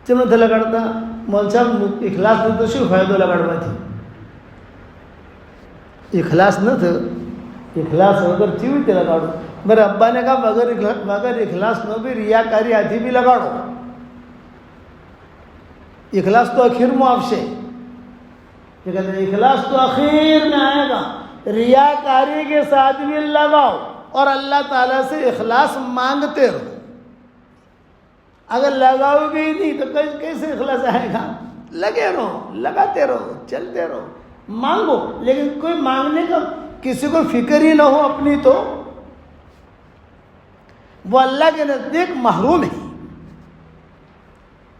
Speaker 1: چم نہ لگاڑتا مول صاحب اخلاص نہ تو شو فائدہ لگاڑوا تھی. اخلاص نہ تھا, اخلاص اگر تھی ہوئی تھی لگاڑو. میرے ابا نے کہا مگر اخلاص نہ بھی ریاکاری آتی بھی لگاڑو. اخلاص تو آخر معافشے, کہتے ہیں اخلاص تو آخر میں آئے گا. ریاکاری کے ساتھ بھی لگاؤ اور اللہ تعالیٰ سے اخلاص مانگتے رہو. اگر لگاؤ گے ہی نہیں تو کیسے اخلاص آئے گا؟ لگے رہو, لگاتے رہو, چلتے رہو, مانگو. لیکن کوئی مانگنے کا کسی کو فکر ہی نہ ہو اپنی, تو وہ اللہ کے نزدیک محروم ہے.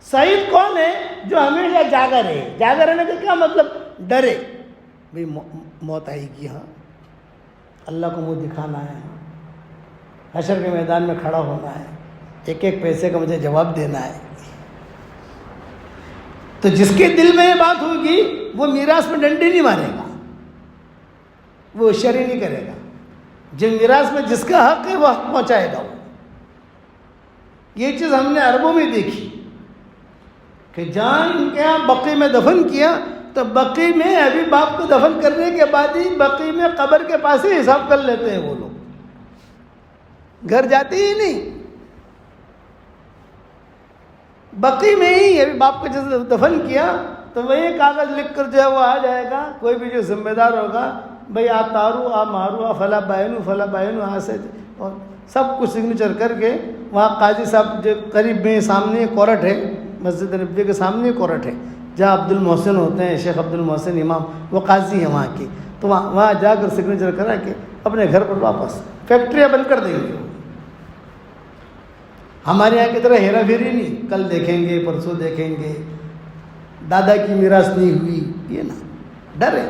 Speaker 1: سعید کون ہے؟ جو ہمیشہ جاگا رہے. جاگا رہنے کا کیا مطلب؟ ڈرے بھئی موت آئے گی, ہاں اللہ کو منہ دکھانا ہے, حشر کے میدان میں کھڑا ہونا ہے, ایک ایک پیسے کا مجھے جواب دینا ہے. تو جس کے دل میں یہ بات ہوگی وہ میراث میں ڈنڈی نہیں مارے گا, وہ شری نہیں کرے گا. جو میراث میں جس کا حق ہے وہ حق پہنچائے گا. وہ یہ چیز ہم نے عربوں میں دیکھی کہ جان ان کے یہاں بقی میں دفن کیا تو بقی میں ابھی باپ کو دفن کرنے کے بعد ہی بقی میں قبر کے پاس ہی حساب کر لیتے ہیں. وہ لوگ گھر جاتے ہی نہیں, بقی میں ہی ابھی باپ کو جیسے دفن کیا تو وہی کاغذ لکھ کر جو ہے وہ آ جائے گا. کوئی بھی جو ذمہ دار ہوگا, بھئی آ تارو آ مارو آ فلا بائنو آ سے, اور سب کچھ سگنیچر کر کے وہاں قاضی صاحب جو قریب میں سامنے کورٹ ہے, مسجد نبوی کے سامنے کورٹ ہے جہاں عبد المحسن ہوتے ہیں, شیخ عبد المحسن امام, وہ قاضی ہیں وہاں کی. تو وہاں جا کر سگنیچر کرا کے اپنے گھر پر واپس فیکٹریاں بند کر دیں گے. ہمارے یہاں کی طرح ہیرا پھیری نہیں, کل دیکھیں گے پرسوں دیکھیں گے, دادا کی میراث نہیں ہوئی, یہ نا ڈر ہے.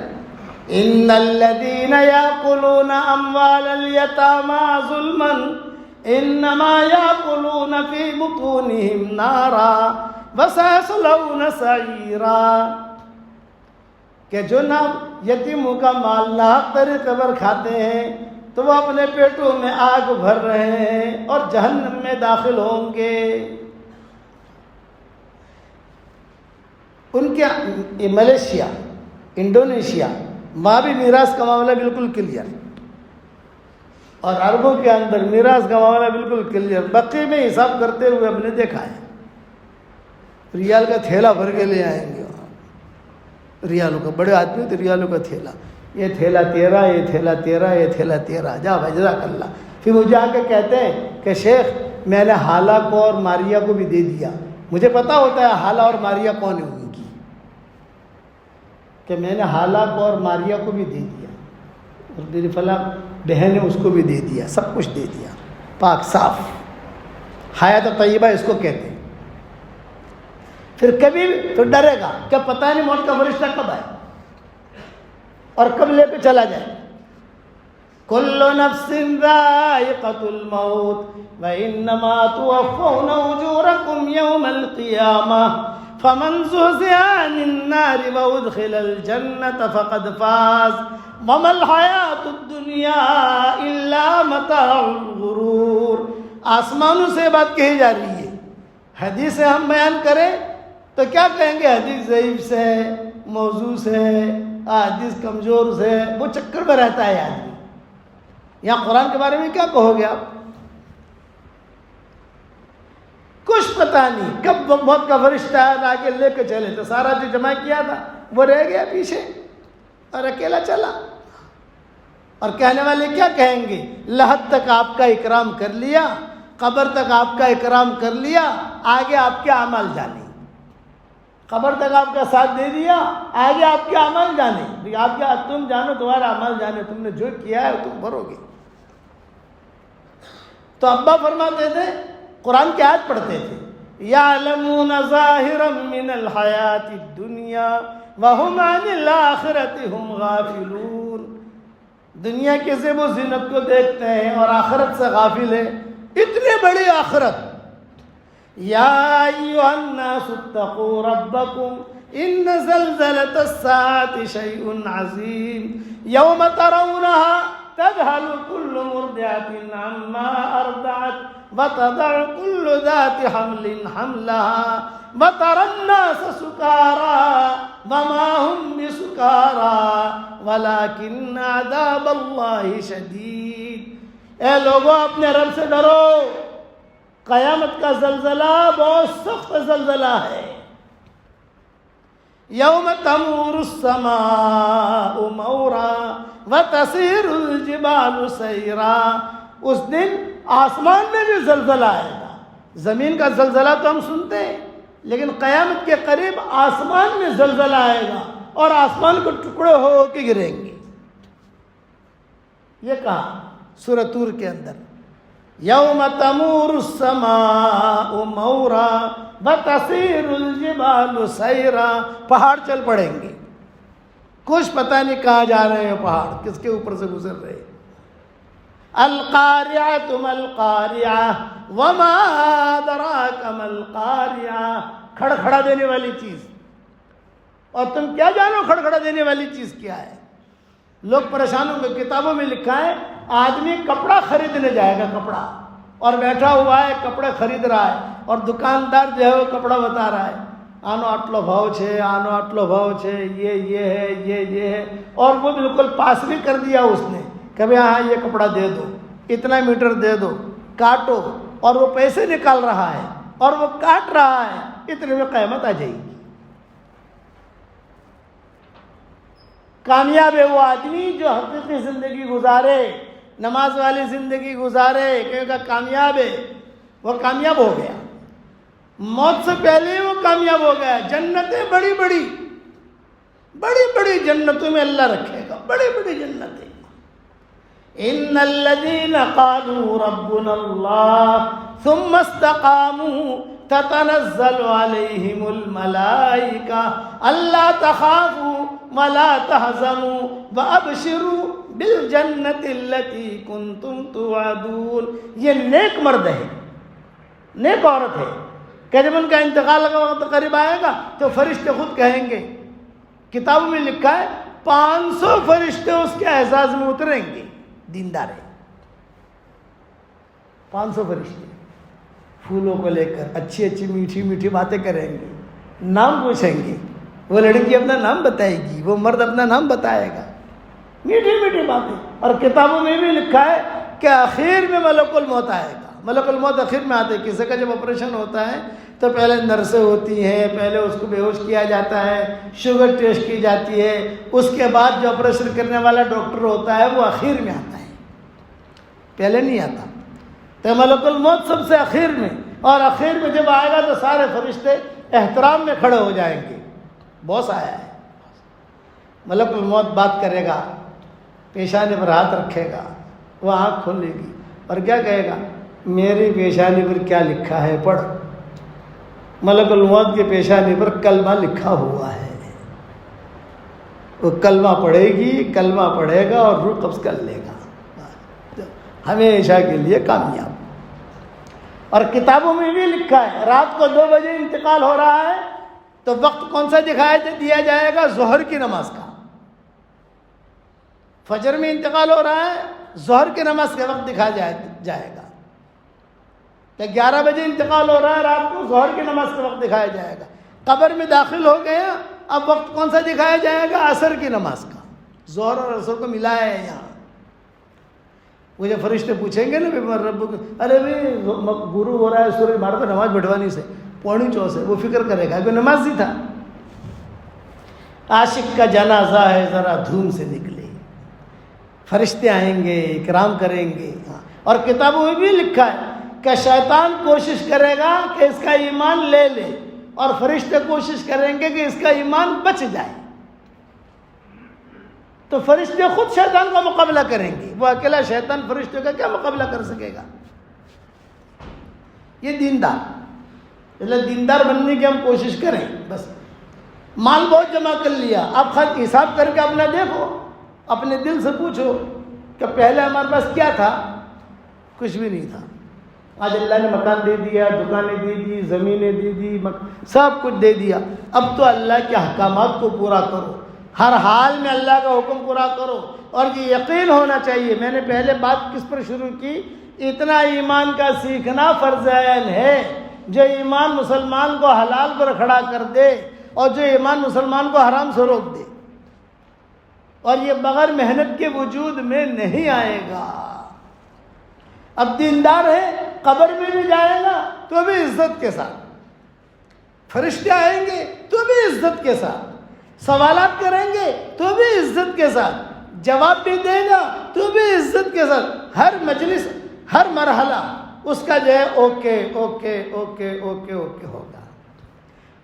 Speaker 1: ان الذين ياكلون اموال اليتامى ظلما انما ياكلون في بطونهم نارا وسيصلون سعيرا. کہ جو نہ یتیموں کا مال ناحق طریقے پر کھاتے ہیں تو وہ اپنے پیٹوں میں آگ بھر رہے ہیں اور جہنم میں داخل ہوں گے. ان کے ملیشیا, انڈونیشیا, وہاں بھی میراث کا معاملہ بالکل کلیئر, اور عربوں کے اندر میراث کا معاملہ بالکل کلیئر. بقی میں حساب کرتے ہوئے ہم نے دیکھا ہے, ریال کا تھیلا بھر کے لے آئیں گے. ریالوں کا, بڑے آدمی تو ریالوں کا تھیلا, یہ تھیلا تیرا, یہ تھیلا تیرا, یہ تھیلا تیرا, جا بھائی جزاک اللہ. پھر مجھے آ کے کہتے ہیں کہ شیخ میں نے حالہ کو اور ماریا کو بھی دے دیا. مجھے پتا ہوتا ہے حالہ اور ماریا کون ہے ان کی, کہ میں نے حالہ کو اور ماریا کو بھی دے دیا, اور میری فلاں بہن ہے اس کو بھی دے دیا, سب کچھ دے دیا, پاک صاف. حیات طیبہ اس کو کہتے ہیں. پھر کبھی تو ڈرے گا کہ پتہ نہیں موت کا فرشتہ کب آئے اور کب لے کے چلا جائے. کل نفس ذائقۃ الموت وانما توفون اجورکم یوم القیامہ فمن زحزح عن النار وادخل الجنة فقد فاز وَمَا الْحَيَاةُ الدُّنْيَا إِلَّا مَتَاعُ الْغُرُورِ۔ آسمانوں سے بات کہی جا رہی ہے، حدیث ہم بیان کریں تو کیا کہیں گے؟ حدیث ضعیف سے، موضوع سے، حدیث کمزور سے، وہ چکر میں رہتا ہے آدمی۔ یہاں قرآن کے بارے میں کیا کہو گے آپ؟ کچھ پتہ نہیں کب موت کا فرشتہ آگے لے کے چلے، تو سارا جو جمع کیا تھا وہ رہ گیا پیچھے اور اکیلا چلا۔ اور کہنے والے کیا کہیں گے؟ لحد تک آپ کا اکرام کر لیا، قبر تک آپ کا اکرام کر لیا، آگے آپ کے اعمال جانے۔ قبر تک آپ کا ساتھ دے دیا، آگے آپ کے اعمال جانے۔ آپ کیا تم جانو، تمہارا اعمال جانے، تم نے جو کیا ہے تم بھرو گے۔ تو ابا فرماتے تھے، قرآن کی آیت پڑھتے تھے، یعلمون ظاہرا من الحیات الدنیا وہم عن الآخرۃ ہم غافلون۔ دنیا کے زیب و زینت کو دیکھتے ہیں اور آخرت سے غافل ہیں۔ اتنی بڑی آخرت، یا ایھا الناس اتقوا ربکم ان زلزلۃ الساعۃ شیء عظیم یوم ترونها تذهل كل مرضعة عما أرضعت وتضع كل ذات حمل حملها وترى الناس سكارى وما هم بسكارى ولكن عذاب الله شديد۔ اے لوگوں اپنے رب سے ڈرو، قیامت کا زلزلہ بہت سخت زلزلہ ہے۔ یوم تمور السماء مورا وتسیر الجبال سیرا۔ اس دن آسمان میں بھی زلزلہ آئے گا۔ زمین کا زلزلہ تو ہم سنتے ہیں، لیکن قیامت کے قریب آسمان میں زلزلہ آئے گا اور آسمان کو ٹکڑے ہو کے گریں گے۔ یہ کہا سورہ طور کے اندر، یوم تمور السماء مورا وتسیر الجبال سیرا۔ پہاڑ چل پڑیں گے، کچھ پتہ نہیں کہاں جا رہے ہیں پہاڑ، کس کے اوپر سے گزر رہے ہیں۔ القاریعۃ ما القاریعہ وما ادراک ما القاریعہ۔ کھڑکھڑا دینے والی چیز، اور تم کیا جانو کھڑکھڑا دینے والی چیز کیا ہے؟ لوگ پریشان ہوں گے۔ کتابوں میں لکھا ہے آدمی کپڑا خریدنے جائے گا، کپڑا، اور بیٹھا ہوا ہے کپڑے خرید رہا ہے، اور دکاندار جو ہے وہ کپڑا بتا رہا ہے، آنو آٹلو بھاؤ چھے، آنو آٹلو بھاؤ چھے، یہ ہے، یہ ہے، اور وہ بالکل پاس بھی کر دیا اس نے کہ ہاں یہ کپڑا دے دو، اتنا میٹر دے دو، کاٹو، اور وہ پیسے نکال رہا ہے اور وہ کاٹ رہا ہے، اتنے میں قیامت آ جائے گی۔ کامیاب ہے وہ آدمی جو حقیقی زندگی گزارے، نماز والی زندگی گزارے، کیونکہ کامیاب ہے، وہ کامیاب ہو گیا، موت سے پہلے وہ کامیاب ہو گیا۔ جنتیں بڑی بڑی بڑی بڑی جنتوں میں اللہ رکھے گا، بڑی بڑی جنتیں۔ ان الذين قالوا ربنا الله ثم استقاموا تتنزل عليهم الملائكة الا تخافوا ولا تحزنوا وابشروا بالجنة التي كنتم توعدون۔ یہ نیک مرد ہے، نیک عورت ہے کہ جب ان کا انتقال کا وقت قریب آئے گا تو فرشتے خود کہیں گے، کتابوں میں لکھا ہے 500 فرشتے اس کے اعزاز میں اتریں گے، دیندار ہے، 500 فرشتے پھولوں کو لے کر اچھی اچھی میٹھی میٹھی باتیں کریں گے، نام پوچھیں گے، وہ لڑکی اپنا نام بتائے گی، وہ مرد اپنا نام بتائے گا، میٹھی میٹھی باتیں۔ اور کتابوں میں بھی لکھا ہے کہ آخر میں ملک الموت آئے گا۔ ملک الموت آخر میں آتے، کسی کا جب آپریشن ہوتا ہے تو پہلے نرسیں ہوتی ہیں، پہلے اس کو بے ہوش کیا جاتا ہے، شوگر ٹیسٹ کی جاتی ہے، اس کے بعد جو آپریشن کرنے والا ڈاکٹر ہوتا ہے وہ آخر میں آتا ہے، پہلے نہیں آتا۔ تو ملک الموت سب سے آخر میں، اور آخر میں جب آئے گا تو سارے فرشتے احترام میں کھڑے ہو جائیں گے، باس آیا ہے۔ ملک الموت بات کرے گا، پیشانی پر ہاتھ رکھے گا، وہ آنکھ کھولے گی اور کیا کہے گا؟ میری پیشانی پر کیا لکھا ہے پڑھ۔ ملک الموت کے پیشانی پر کلمہ لکھا ہوا ہے، وہ کلمہ پڑھے گی، کلمہ پڑھے گا اور روح قبض کر لے گا، ہمیشہ کے لیے کامیاب۔ اور کتابوں میں بھی لکھا ہے رات کو 2 بجے انتقال ہو رہا ہے تو وقت کون سا دکھایا دیا جائے گا؟ ظہر کی نماز کا۔ فجر میں انتقال ہو رہا ہے، ظہر کی نماز کے وقت دکھایا جائے گا، کہ 11 بجے انتقال ہو رہا ہے رات کو، ظہر کی نماز کے وقت دکھایا جائے گا۔ قبر میں داخل ہو گیا، اب وقت کون سا دکھایا جائے گا؟ عصر کی نماز کا۔ ظہر اور عصر کو ملایا ہے یہاں۔ مجھے فرشتے پوچھیں گے نا رب کو، ارے بھائی گرو ہو رہا ہے سورج مار کو نماز بٹھوانی سے 3:45 سے، وہ فکر کرے گا کہ نماز ہی تھا۔ عاشق کا جنازہ ہے ذرا دھوم سے نکلے، فرشتے آئیں گے، اکرام کریں گے۔ اور کتابوں میں بھی لکھا ہے کہ شیطان کوشش کرے گا کہ اس کا ایمان لے لے، اور فرشتے کوشش کریں گے کہ اس کا ایمان بچ جائے۔ تو فرشتے خود شیطان کا مقابلہ کریں گے، وہ اکیلا شیطان فرشتے کا کیا مقابلہ کر سکے گا؟ یہ دیندار بننے کی ہم کوشش کریں۔ بس مال بہت جمع کر لیا، اب خود حساب کر کے اپنا دیکھو، اپنے دل سے پوچھو کہ پہلے ہمارے پاس کیا تھا؟ کچھ بھی نہیں تھا۔ آج اللہ نے مکان دے دیا، دکانیں دے دی، زمینیں دے دی، سب کچھ دے دیا۔ اب تو اللہ کے احکامات کو پورا کرو، ہر حال میں اللہ کا حکم پورا کرو۔ اور یہ یقین ہونا چاہیے، میں نے پہلے بات کس پر شروع کی؟ اتنا ایمان کا سیکھنا فرض عین ہے۔ جو ایمان مسلمان کو حلال پر کھڑا کر دے، اور جو ایمان مسلمان کو حرام سے روک دے، اور یہ بغیر محنت کے وجود میں نہیں آئے گا۔ اب دیندار ہے، قبر میں بھی جائے گا تو بھی عزت کے ساتھ، فرشتے آئیں گے تو بھی عزت کے ساتھ، سوالات کریں گے تو بھی عزت کے ساتھ، جواب بھی دے گا تو بھی عزت کے ساتھ۔ ہر مجلس، ہر مرحلہ اس کا جو ہے okay okay okay okay okay ہوگا۔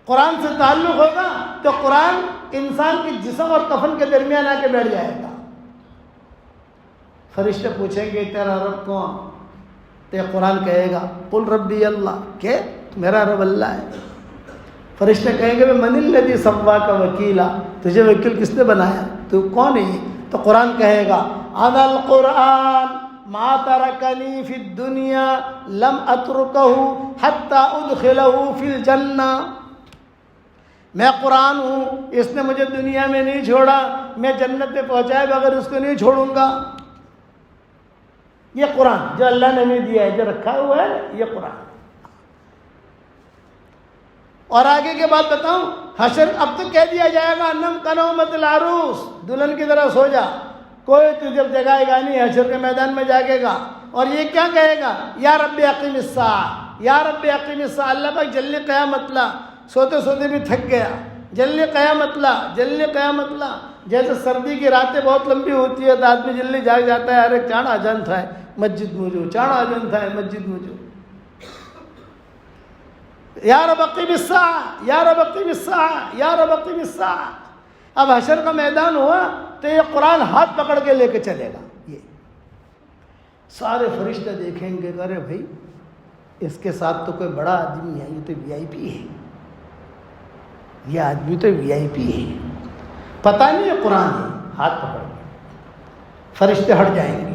Speaker 1: قرآن سے تعلق ہوگا تو قرآن انسان کے جسم اور کفن کے درمیان آ کے بیٹھ جائے گا۔ فرشتے پوچھیں گے تیرا رب کون؟ تو قرآن کہے گا قل ربی اللہ، کہ میرا رب اللہ ہے۔ فرشتے کہیں گے من الذی سواک وکیلا، تجھے وکیل کس نے بنایا؟ تو کون ہے؟ تو قرآن کہے گا انا القرآن ما ترکنی فی الدنیا لم اترکہ حتی ادخلہ فی الجنہ۔ میں قرآن ہوں، اس نے مجھے دنیا میں نہیں چھوڑا، میں جنت میں پہنچائے بغیر اس کو نہیں چھوڑوں گا۔ یہ قرآن جو اللہ نے ہمیں دیا ہے، جو رکھا ہوا ہے، یہ قرآن۔ اور آگے کے بات بتاؤں، حشر اب تو کہہ دیا جائے گا نم کنومت العروس، دلہن کی طرح سو جا، کوئی تجھے جگائے گا نہیں، حشر کے میدان میں جاگے گا۔ اور یہ کیا کہے گا؟ یا رب اقیم الساعہ، یا رب اقیم الساعہ، اللہ پاک جلدی قیامت لا، سوتے سوتے بھی تھک گیا، جلدی قیامت لا، جلدی قیامت لا۔ جیسے سردی کی راتیں بہت لمبی ہوتی ہے تو آدمی جلدی جاگ جاتا ہے، ارے چاند آ جان تھا مسجد مجھو، چاند آ جان تھا مسجد مجھو، یا رب اقیم الساعہ، یا رب اقیم الساعہ، یا رب اقیم الساعہ۔ اب حشر کا میدان ہوا تو یہ قرآن ہاتھ پکڑ کے لے کے چلے گا۔ یہ سارے فرشتے دیکھیں گے، ارے بھائی اس کے ساتھ تو کوئی بڑا آدمی ہے، یہ تو وی آئی پی ہے، یہ آدمی تو وی آئی پی ہے، پتہ نہیں یہ قرآن ہے۔ ہاتھ پکڑ کے فرشتے ہٹ جائیں گے،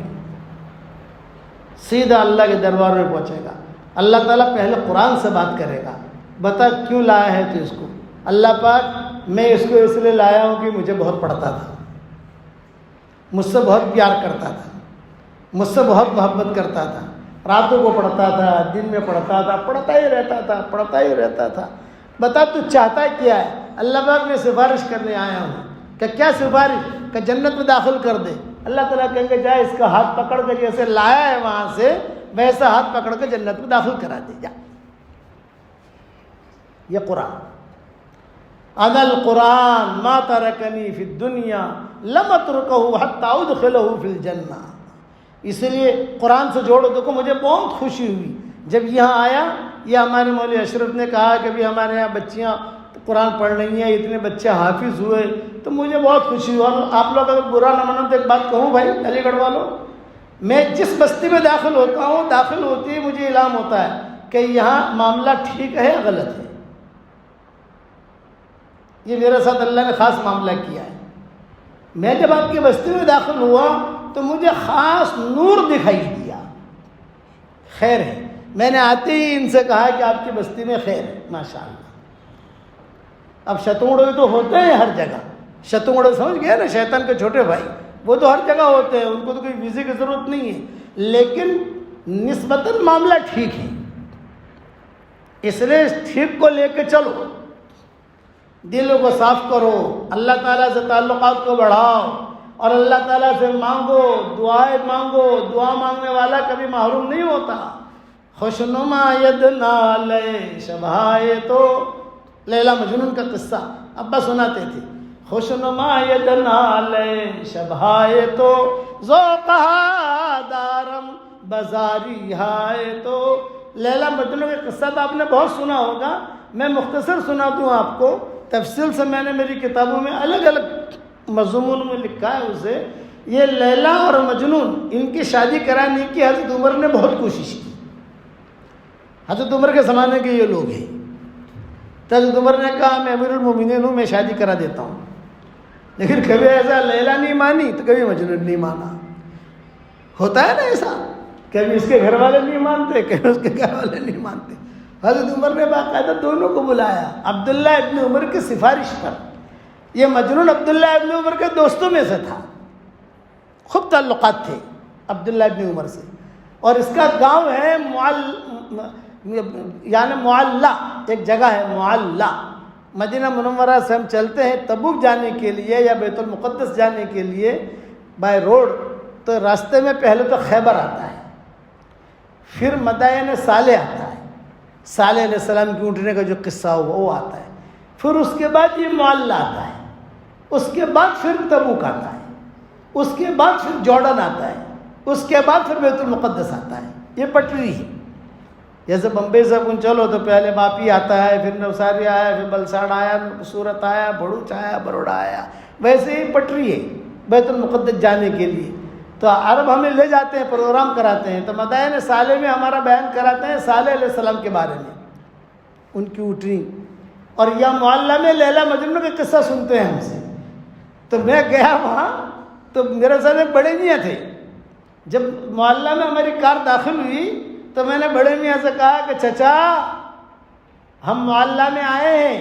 Speaker 1: سیدھا اللہ کے دربار میں پہنچے گا۔ اللہ تعالیٰ پہلے قرآن سے بات کرے گا، بتا کیوں لایا ہے تو اس کو؟ اللہ پاک میں اس کو اس لیے لایا ہوں کہ مجھے بہت پڑھتا تھا، مجھ سے بہت پیار کرتا تھا، مجھ سے بہت محبت کرتا تھا، راتوں کو پڑھتا تھا، دن میں پڑھتا تھا، پڑھتا ہی رہتا تھا، پڑھتا ہی رہتا تھا۔ بتا تو چاہتا کیا ہے؟ اللہ پاک میں سفارش کرنے آیا ہوں۔ کہ کیا سفارش؟ کہ جنت میں داخل کر دے۔ اللہ تعالیٰ کہیں گے جا اس کا ہاتھ پکڑ کے جیسے لایا ہے وہاں سے ویسا ہاتھ پکڑ کے جنت میں داخل کرا دے جا۔ یہ قرآن، انا القرآن ما ترکنی فی الدنیا لم اترکہ حتی ادخلہ فی الجنہ۔ اس لیے قرآن سے جوڑو۔ دیکھو مجھے بہت خوشی ہوئی جب یہاں آیا، یہ ہمارے مولوی اشرف نے کہا کہ بھی ہمارے یہاں بچیاں قرآن پڑھ رہی ہیں، اتنے بچے حافظ ہوئے، تو مجھے بہت خوشی ہوئی۔ اور آپ لوگ اگر برا نہ مانو تو ایک بات کہوں بھائی علی گڑھ والوں، میں جس بستی میں داخل ہوتا ہوں، داخل ہوتی ہے مجھے اعلان ہوتا ہے کہ یہاں معاملہ ٹھیک ہے یا غلط ہے۔ یہ میرے ساتھ اللہ نے خاص معاملہ کیا ہے۔ میں جب آپ کی بستی میں داخل ہوا تو مجھے خاص نور دکھائی دیا، خیر ہے۔ میں نے آتے ہی ان سے کہا کہ آپ کی بستی میں خیر ہے، ماشاءاللہ۔ اب شتونگڑے تو ہوتے ہیں ہر جگہ، شتونگڑے سمجھ گئے نا، شیطان کے چھوٹے بھائی، وہ تو ہر جگہ ہوتے ہیں، ان کو تو کوئی ویزے کی ضرورت نہیں ہے، لیکن نسبتاً معاملہ ٹھیک ہے، اس لیے اس ٹھیک کو لے کے چلو، دلوں کو صاف کرو، اللہ تعالیٰ سے تعلقات کو بڑھاؤ اور اللہ تعالیٰ سے مانگو، دعائیں مانگو، دعا مانگنے والا کبھی محروم نہیں ہوتا۔ خوشنما ید نالے شبھائے، تو لیلا مجنون کا قصہ ابا سناتے تھے، خوشنما ید نالے شبھائے تو ذوقہا دارم بازاری ہائے، تو لیلا مجنون کا قصہ تو آپ نے بہت سنا ہوگا، میں مختصر سنا دوں آپ کو، تفصیل سے میں نے میری کتابوں میں الگ الگ مضمون میں لکھا ہے اسے۔ یہ لیلا اور مجنون ان کی شادی کرانے کی حضرت عمر نے بہت کوشش کی، حضرت عمر کے زمانے کے یہ لوگ ہیں، تو حضرت عمر نے کہا میں امیر المومنین ہوں، میں شادی کرا دیتا ہوں، لیکن کبھی ایسا لیلا نہیں مانی تو کبھی مجنون نہیں مانا، ہوتا ہے نا ایسا، کبھی اس کے گھر والے نہیں مانتے، کبھی اس کے گھر والے نہیں مانتے۔ حضرت عمر نے باقاعدہ دونوں کو بلایا، عبداللہ ابن عمر کی سفارش پر، یہ مجنون عبداللہ ابن عمر کے دوستوں میں سے تھا، خوب تعلقات تھے عبداللہ ابن عمر سے، اور اس کا گاؤں ہے یعنی معلّہ، ایک جگہ ہے معلّہ، مدینہ منورہ سے ہم چلتے ہیں تبوک جانے کے لیے یا بیت المقدس جانے کے لیے بائی روڈ، تو راستے میں پہلے تو خیبر آتا ہے، پھر مدائن صالح آتا ہے، صالح علیہ السلام کی اونٹنے کا جو قصہ ہوا وہ آتا ہے، پھر اس کے بعد یہ معلّہ آتا ہے، اس کے بعد پھر تبوک آتا ہے، اس کے بعد پھر جارڈن آتا ہے، اس کے بعد پھر بیت المقدس آتا ہے، یہ پٹری ہے۔ جیسے بمبئی سے اپن چلو تو پہلے واپی آتا ہے، پھر نوساری آیا، پھر بلساڑ آیا، سورت آیا، بھڑوچ آیا، بروڑا آیا، ویسے ہی پٹری ہے بیت المقدس جانے کے لیے۔ تو عرب ہمیں لے جاتے ہیں، پروگرام کراتے ہیں، تو مدائن صالح میں ہمارا بیان کراتے ہیں صالح علیہ السلام کے بارے میں، ان کی اونٹنی، اور یا معلّہ میں لیلا مجنون کا قصہ سنتے ہیں ہم سے۔ تو میں گیا وہاں تو میرے ساتھ ایک بڑے میاں تھے، جب معلّہ میں ہماری کار داخل ہوئی تو میں نے بڑے میاں سے کہا کہ چچا ہم معلّہ میں آئے ہیں۔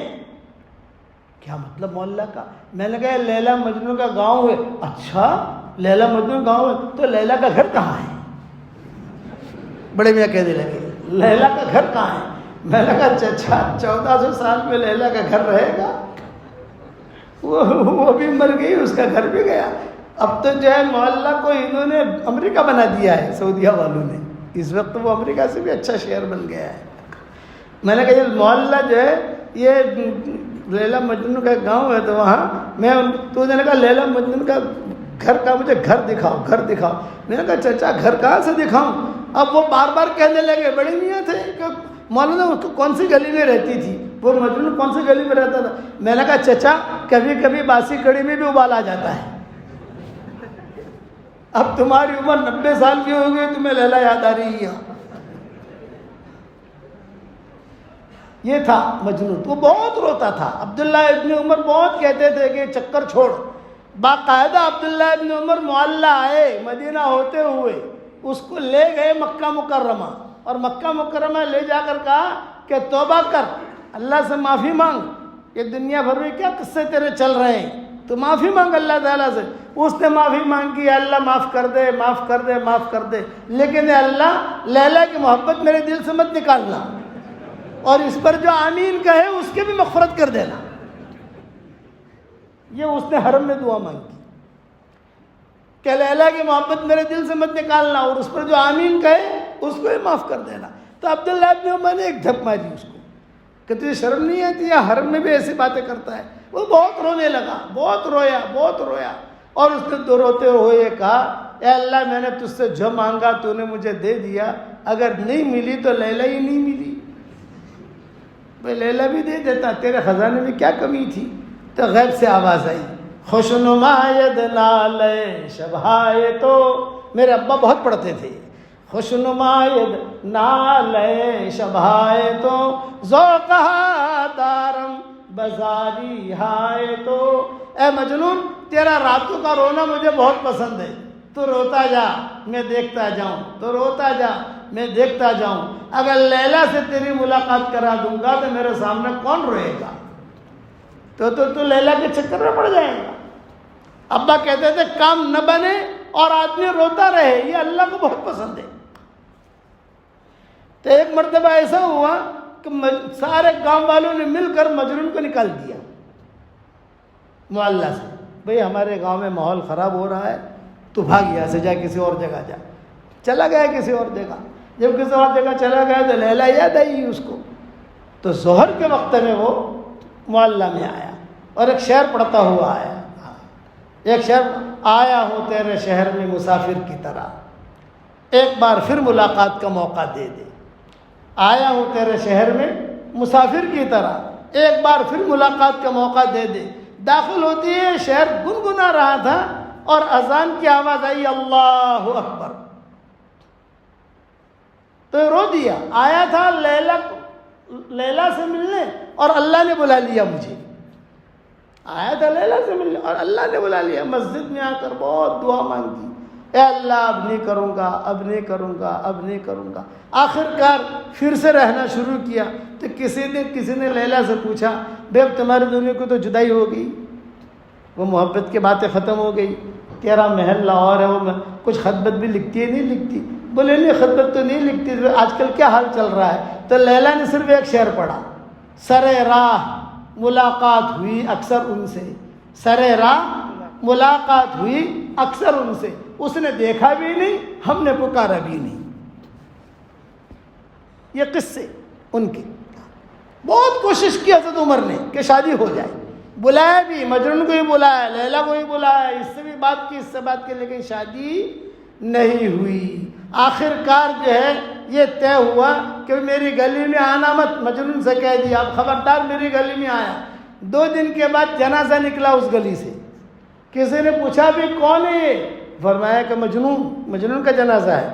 Speaker 1: کیا مطلب معلّہ کا؟ میں نے کہا لیلا مجنون کا گاؤں ہے۔ اچھا لیلا مجنون گاؤں ہے تو لیلا کا گھر کہاں ہے؟ بڑے میاں کہنے لگے لیلا کا گھر کہاں ہے؟ میں نے کہا چچا 1400 سال میں لیلا کا گھر رہے گا؟ وہ بھی مر گئی، اس کا گھر بھی گیا۔ اب تو جو ہے معلّہ کو انہوں نے امریکہ بنا دیا ہے، سعودیہ والوں نے، اس وقت وہ امریکہ سے بھی اچھا شہر بن گیا ہے۔ میں نے کہا یہ معلّہ جو ہے یہ لیلا مجنون کا گاؤں ہے، تو وہاں تو نے کہا لیلا مجنون کا گھر کا مجھے گھر دکھاؤ، گھر دکھاؤ۔ میں نے کہا چچا گھر کہاں سے دکھاؤں؟ اب وہ بار بار کہنے لگے، بڑے میاں تھے کہ مولانا اس کو کون سی گلی میں رہتی تھی، وہ مجنون کون سی گلی میں رہتا تھا؟ میں نے کہا چچا کبھی کبھی باسی کڑی میں بھی ابال آ جاتا ہے، اب تمہاری عمر 90 سال کی ہو گئی، تمہیں لیلا یاد آ رہی ہے۔ یہ تھا مجنون، وہ بہت روتا تھا۔ عبداللہ ابن عمر بہت کہتے تھے کہ چکر چھوڑ۔ باقاعدہ عبداللہ ابن عمر معلّہ آئے، مدینہ ہوتے ہوئے اس کو لے گئے مکہ مکرمہ، اور مکہ مکرمہ لے جا کر کہا کہ توبہ کر، اللہ سے معافی مانگ، یہ دنیا بھر میں کیا قصے تیرے چل رہے ہیں، تو معافی مانگ اللہ تعالیٰ سے۔ اس نے معافی مانگی، اللہ معاف کر دے، معاف کر دے، معاف کر دے، لیکن اللہ لیلا کی محبت میرے دل سے مت نکالنا، اور اس پر جو آمین کہے اس کے بھی مغفرت کر دینا۔ یہ اس نے حرم میں دعا مانگی کہ لیلا کی محبت میرے دل سے مت نکالنا، اور اس پر جو آمین کہے اس کو بھی معاف کر دینا۔ تو عبداللہ ابن عمر نے ایک دھپ ماری اس کو کہ تجھے شرم نہیں آتی ہے، حرم میں بھی ایسی باتیں کرتا ہے؟ وہ بہت رونے لگا، بہت رویا، بہت رویا، اور اس نے تو روتے ہوئے کہا اے اللہ میں نے تجھ سے جو مانگا تو نے مجھے دے دیا، اگر نہیں ملی تو لیلا ہی نہیں ملی، بھائی لیلا بھی دے دیتا، تیرے خزانے میں کیا کمی تھی؟ تو غیب سے آواز آئی، خوشنما ید نالے شبھائے، تو میرے ابا بہت پڑھتے تھے، خوشنما ید نالے شبھائے تو ذوقہا دارم بازاری ہائے، تو اے مجنون تیرا راتوں کا رونا مجھے بہت پسند ہے، تو روتا جا میں دیکھتا جاؤں، تو روتا جا میں دیکھتا جاؤں، اگر لیلا سے تیری ملاقات کرا دوں گا تو میرے سامنے کون روئے گا؟ تو لیلا کے چکر میں پڑ جائے گا۔ ابا کہتے تھے کام نہ بنے اور آدمی روتا رہے، یہ اللہ کو بہت پسند ہے۔ تو ایک مرتبہ ایسا ہوا کہ سارے گاؤں والوں نے مل کر مجنون کو نکال دیا محلہ سے، بھئی ہمارے گاؤں میں ماحول خراب ہو رہا ہے، تو بھاگ یہاں سے، جا کسی اور جگہ جا۔ چلا گیا کسی اور جگہ، جب کسی اور جگہ چلا گیا تو لیلا یاد آئی اس کو، تو ظہر کے وقت میں وہ محلہ میں آیا اور ایک شعر پڑھتا ہوا آیا، ایک شعر، آیا ہوں تیرے شہر میں مسافر کی طرح، ایک بار پھر ملاقات کا موقع دے دے۔ آیا ہوں تیرے شہر میں مسافر کی طرح، ایک بار پھر ملاقات کا موقع دے دے۔ داخل ہوتی ہے، شعر گنگنا رہا تھا اور اذان کی آواز آئی، اللہ اکبر، تو رو دیا۔ آیا تھا لیلا سے ملنے اور اللہ نے بلا لیا مجھے، آیا تھا لیلا سے ملنے اور اللہ نے بلا لیا۔ مسجد میں آ کر بہت دعا مانگی، اے اللہ اب نہیں کروں گا، اب نہیں کروں گا، اب نہیں کروں گا۔ آخر کار پھر سے رہنا شروع کیا تو کسی نے لیلا سے پوچھا، بے اب تمہاری دنیا کو تو جدائی ہو گئی، وہ محبت کی باتیں ختم ہو گئی، تیرا محل لاہور ہے، وہ کچھ خطبت بھی لکھتی ہے نہیں لکھتی؟ بولے نہیں خطبت تو نہیں لکھتی، آج کل کیا حال چل رہا ہے؟ تو لیلا نے صرف ایک شعر پڑھا، سر راہ ملاقات ہوئی اکثر ان سے، سر راہ ملاقات ہوئی اکثر ان سے، اس نے دیکھا بھی نہیں، ہم نے پکارا بھی نہیں۔ یہ قصے ان کے، بہت کوشش کی حضرت عمر نے کہ شادی ہو جائے، بلایا بھی، مجنون کو ہی بلایا، لیلا کو ہی بلایا، اس سے بھی بات کی، اس سے بات کی، لیکن شادی نہیں ہوئی۔ آخر کار جو ہے یہ طے ہوا کہ میری گلی میں آنا مت، مجنون سے کہہ دیا اب خبردار میری گلی میں آیا۔ 2 دن کے بعد جنازہ نکلا اس گلی سے، کسی نے پوچھا بھی کون ہے یہ؟ فرمایا کہ مجنون کا جنازہ ہے۔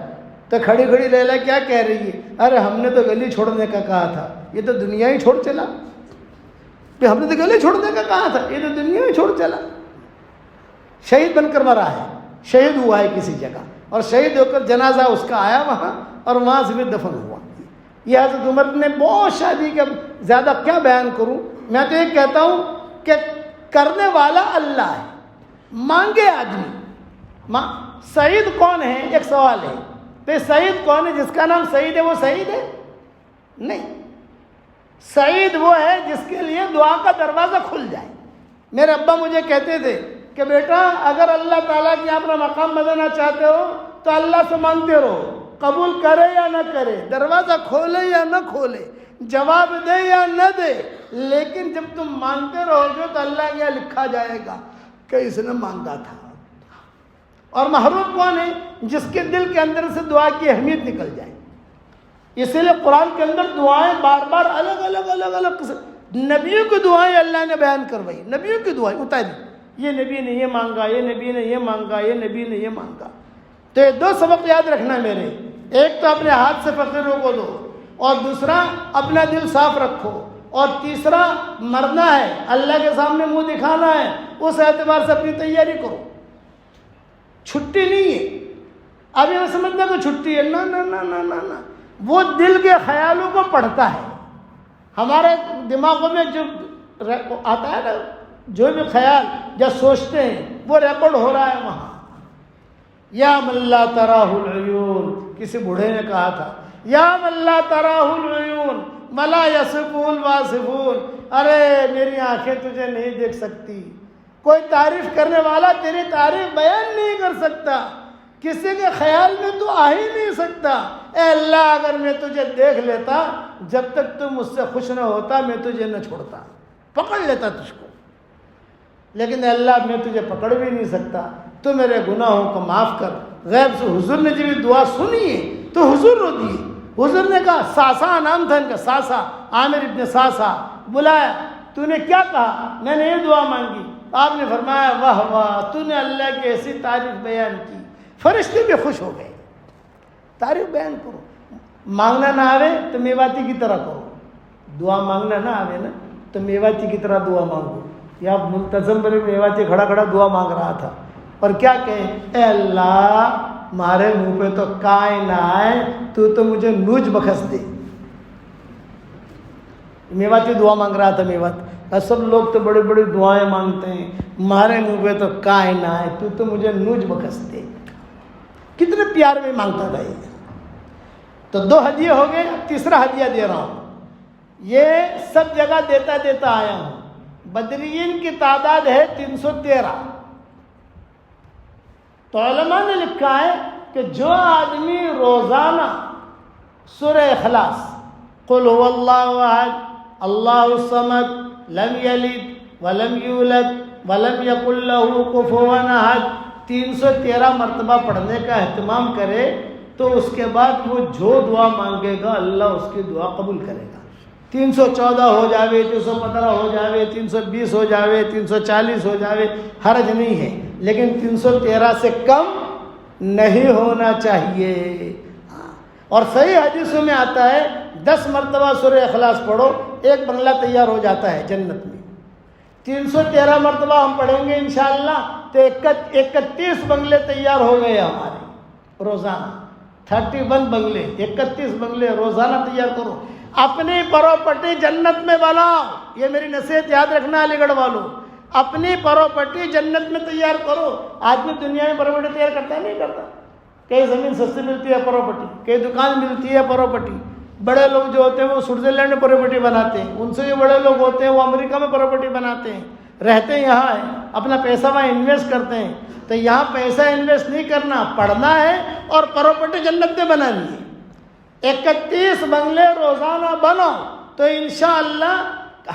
Speaker 1: تو کھڑی کھڑی لیلا کیا کہہ رہی ہے؟ ارے ہم نے تو گلی چھوڑنے کا کہا تھا، یہ تو دنیا ہی چھوڑ چلا، کہ ہم نے تو گلی چھوڑنے کا کہا تھا، یہ تو دنیا ہی چھوڑ چلا۔ شہید بن کر مرا ہے، شہید ہوا ہے کسی جگہ، اور شہید ہو کر جنازہ اس کا آیا وہاں، اور وہاں سے بھی دفن ہوا۔ یہ حضرت عمر نے بہت شادی کا، زیادہ کیا بیان کروں، میں تو یہ کہتا ہوں کہ کرنے والا اللہ ہے، مانگے آدمی۔ سعید کون ہے؟ ایک سوال ہے، تو سعید کون ہے؟ جس کا نام سعید ہے وہ سعید ہے؟ نہیں، سعید وہ ہے جس کے لیے دعا کا دروازہ کھل جائے۔ میرے ابا مجھے کہتے تھے کہ بیٹا اگر اللہ تعالیٰ کی اپنا مقام بدلنا چاہتے ہو تو اللہ سے مانگتے رہو، قبول کرے یا نہ کرے، دروازہ کھولے یا نہ کھولے، جواب دے یا نہ دے، لیکن جب تم مانگتے رہو گے تو اللہ کے یہاں لکھا جائے گا کہ اس نے مانگا تھا۔ اور محروم کون ہے؟ جس کے دل کے اندر سے دعا کی اہمیت نکل جائے۔ اسی لیے قرآن کے اندر دعائیں بار بار الگ الگ قسم، نبیوں کی دعائیں اللہ نے بیان کروائی، نبیوں کی دعائیں اتاری، یہ نبی نے یہ مانگا، یہ نبی نے یہ مانگا، یہ نبی نے یہ مانگا۔ تو یہ 2 سبق یاد رکھنا میرے، ایک تو اپنے ہاتھ سے فقیروں کو دو، اور دوسرا اپنا دل صاف رکھو، اور تیسرا مرنا ہے، اللہ کے سامنے منہ دکھانا ہے، اس اعتبار سے اپنی تیاری کرو۔ چھٹی نہیں ہے، اب یہ سمجھنا کہ چھٹی ہے، نہ نہ نہ نہ نہ نہ، وہ دل کے خیالوں کو پڑھتا ہے۔ ہمارے دماغوں میں جو آتا ہے نا، جو بھی خیال یا سوچتے ہیں وہ ریکارڈ ہو رہا ہے وہاں۔ یا من لا تراہ العیون، کسی بوڑھے نے کہا تھا، یا من لا تراہ العیون ولا یصفہ الواصفون، ارے میری آنکھیں تجھے نہیں دیکھ سکتی، کوئی تعریف کرنے والا تیری تعریف بیان نہیں کر سکتا، کسی کے خیال میں تو آ ہی نہیں سکتا۔ اے اللہ اگر میں تجھے دیکھ لیتا، جب تک تم مجھ سے خوش نہ ہوتا میں تجھے نہ چھوڑتا، پکڑ لیتا تجھ کو، لیکن اے اللہ میں تجھے پکڑ بھی نہیں سکتا، تو میرے گناہوں کو معاف کر۔ غیب سے حضور نے جب دعا سنی ہے تو حضور رو دیے۔ حضور نے کہا، ساسا نام تھا ان کا، ساسا، عامر ابن ساسا، بلایا، تو نے کیا کہا؟ میں نے یہ دعا مانگی۔ آپ نے فرمایا، واہ واہ، تو نے اللہ کی ایسی تعریف بیان کی، فرشتے بھی خوش ہو گئے۔ تعریف بیان کرو، مانگنا نہ آوے تو میواتی کی طرح کرو، دعا مانگنا نہ آوے نا تو میواتی کی طرح دعا مانگو۔ یا ملتزم بنے میواتی کھڑا کھڑا دعا مانگ رہا تھا، اور کیا کہیں، اے اللہ مارے منہ پہ تو کائیں نہ آئے، تو مجھے نوج بخش دے۔ میواتی دعا مانگ رہا تھا۔ میوات سب لوگ تو بڑی بڑی دعائیں مانگتے ہیں، مارے منہ پہ تو کائنات تو مجھے نوج بکس دے. کتنے پیار میں مانگتا تھا یہ. تو 2 ہدیے ہو گئے. اب تیسرا ہدیہ دے رہا ہوں. یہ سب جگہ دیتا دیتا آیا ہوں. بدرین کی تعداد ہے 313. تو علماء نے لکھا ہے کہ جو آدمی روزانہ سورہ اخلاص قل هو اللہ احد اللہ الصمد لم یلد ولم یولد ولم یکن له کفوا احد 313 مرتبہ پڑھنے کا اہتمام کرے تو اس کے بعد وہ جو دعا مانگے گا اللہ اس کی دعا قبول کرے گا. 314 ہو جاوے, 315 ہو جاوے, 320 ہو جاوے, 340 ہو جاوے, حرج نہیں ہے, لیکن 313 سے کم نہیں ہونا چاہیے. اور صحیح حدیثوں میں آتا ہے 10 مرتبہ سورہ اخلاص پڑھو, ایک بنگلہ تیار ہو جاتا ہے جنت میں. 313 مرتبہ ہم پڑھیں گے انشاءاللہ تو 31 بنگلے تیار ہو گئے ہمارے روزانہ. 31 بنگلے, 31 بنگلے روزانہ تیار کرو. اپنی پراپرٹی جنت میں بناؤ. یہ میری نصیحت یاد رکھنا علی گڑھ والوں, اپنی پراپرٹی جنت میں تیار کرو. آدمی دنیا میں پراپرٹی تیار کرتا ہے نہیں کرتا. کئی زمین سستی ملتی ہے پراپرٹی, کئی دکان ملتی ہے پراپرٹی. بڑے لوگ جو ہوتے ہیں وہ سوئٹزرلینڈ میں پراپرٹی بناتے ہیں, ان سے جو بڑے لوگ ہوتے ہیں وہ امریکہ میں پراپرٹی بناتے ہیں, رہتے یہاں ہیں, اپنا پیسہ وہاں انویسٹ کرتے ہیں. تو یہاں پیسہ انویسٹ نہیں کرنا, پڑھنا ہے اور پراپرٹی جنت میں بنانی ہے. 31 بنگلے روزانہ بنو تو انشاءاللہ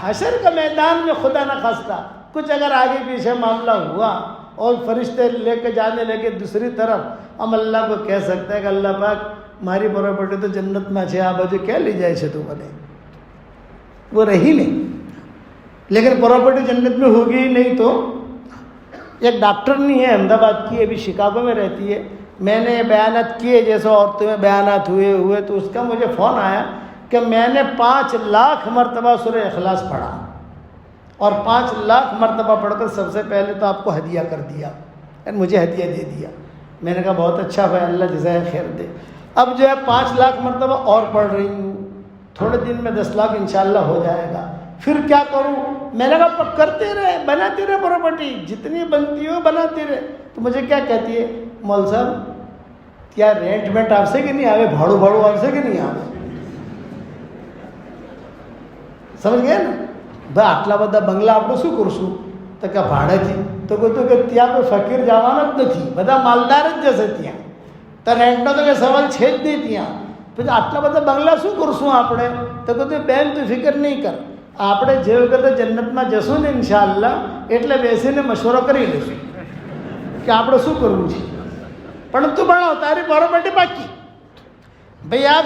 Speaker 1: حشر کا میدان میں خدا نہ خواستہ کچھ اگر آگے پیچھے معاملہ ہوا اور فرشتے لے کے جانے لگے دوسری طرف, ہم اللہ کو کہہ سکتے ہیں کہ اللہ پاک ماری پراپرٹی تو جنت میں છે, આ બાજુ ક્યાં લઈ જાય છે તું મને. وہ رہی نہیں, لیکن پراپرٹی جنت میں ہوگی نہیں. تو ایک ڈاکٹر نہیں ہے احمدآباد کی, ابھی شکاگو میں رہتی ہے. میں نے بیانات کیے جیسے عورتوں میں بیانات ہوئے تو اس کا مجھے فون آیا کہ میں نے 5 لاکھ مرتبہ سورہ اخلاص پڑھا اور 5 لاکھ مرتبہ پڑھ کر سب سے پہلے تو آپ کو ہدیہ کر دیا, مجھے ہدیہ دے دیا. میں نے کہا بہت اچھا بھائی, اللہ جزائے خیر دے. اب جو ہے 5 لاکھ مرتبہ اور پڑھ رہی ہوں, تھوڑے دن میں 10 لاکھ انشاءاللہ ہو جائے گا. پھر کیا کروں؟ میں نے کہا کرتے رہے, بناتے رہے پراپرٹی, جتنی بنتی ہو بناتے رہے. تو مجھے کیا کہتی ہے, مول صاحب کیا رینٹ آپ سے کہ نہیں آوے, بھاڑو آپ سے کہ نہیں آوے. સમજ ગયા ને ભાઈ, આટલા બધા બંગલા આપણે શું કરશું? તો કે ભાડેથી. તો કહ્યું કે ત્યાં કોઈ ફકીર જવાનો જ નથી, બધા માલદાર જ જશે ત્યાં. તો રેન્ટનો તો કંઈ સવાલ છે જ નહીં ત્યાં. પછી આટલા બધા બંગલા શું કરશું આપણે? તો કહ્યું બેન તું ફિકર નહીં કર, આપણે જે વખતે જન્નતમાં જશું ને ઇન્શાઅલ્લાહ એટલે બેસીને મશવરો કરી લઈશું કે આપણે શું કરવું છે. પણ તું ભણાવ, તારી પ્રોપર્ટી પક્કી. ભાઈ આપ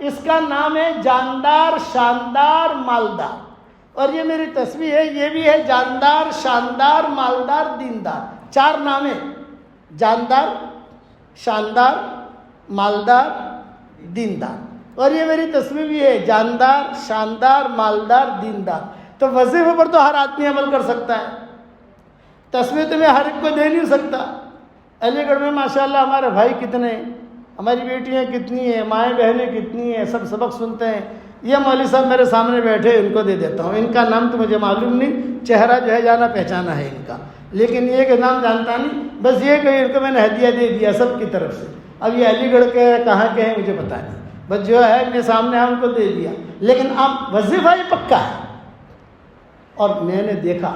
Speaker 1: اس کا نام ہے جاندار، شاندار، مالدار. اور یہ میری تصویر ہے، یہ بھی ہے جاندار، شاندار، مالدار، دیندار. 4 نام ہیں، جاندار، شاندار، مالدار، دیندار. اور یہ میری تصویر بھی ہے، جاندار، شاندار، مالدار، دیندار. تو وظیفے پر تو ہر آدمی عمل کر سکتا ہے، تصویر تو میں ہر ایک کو دے نہیں سکتا. علی گڑھ میں ماشاءاللہ ہمارے بھائی کتنے ہیں، ہماری بیٹیاں کتنی ہیں، مائیں بہنیں کتنی ہیں، سب سبق سنتے ہیں. یہ مولوی صاحب میرے سامنے بیٹھے، ان کو دے دیتا ہوں. ان کا نام تو مجھے معلوم نہیں، چہرہ جو ہے جانا پہچانا ہے ان کا، لیکن یہ کہ نام جانتا نہیں. بس یہ کہ ان کو میں نے ہدیہ دے دیا سب کی طرف سے. اب یہ علی گڑھ کے ہیں، کہاں کے ہیں مجھے پتا نہیں، بس جو ہے میرے سامنے ہم کو دے دیا. لیکن اب وظیفہ یہ پکا ہے. اور میں نے دیکھا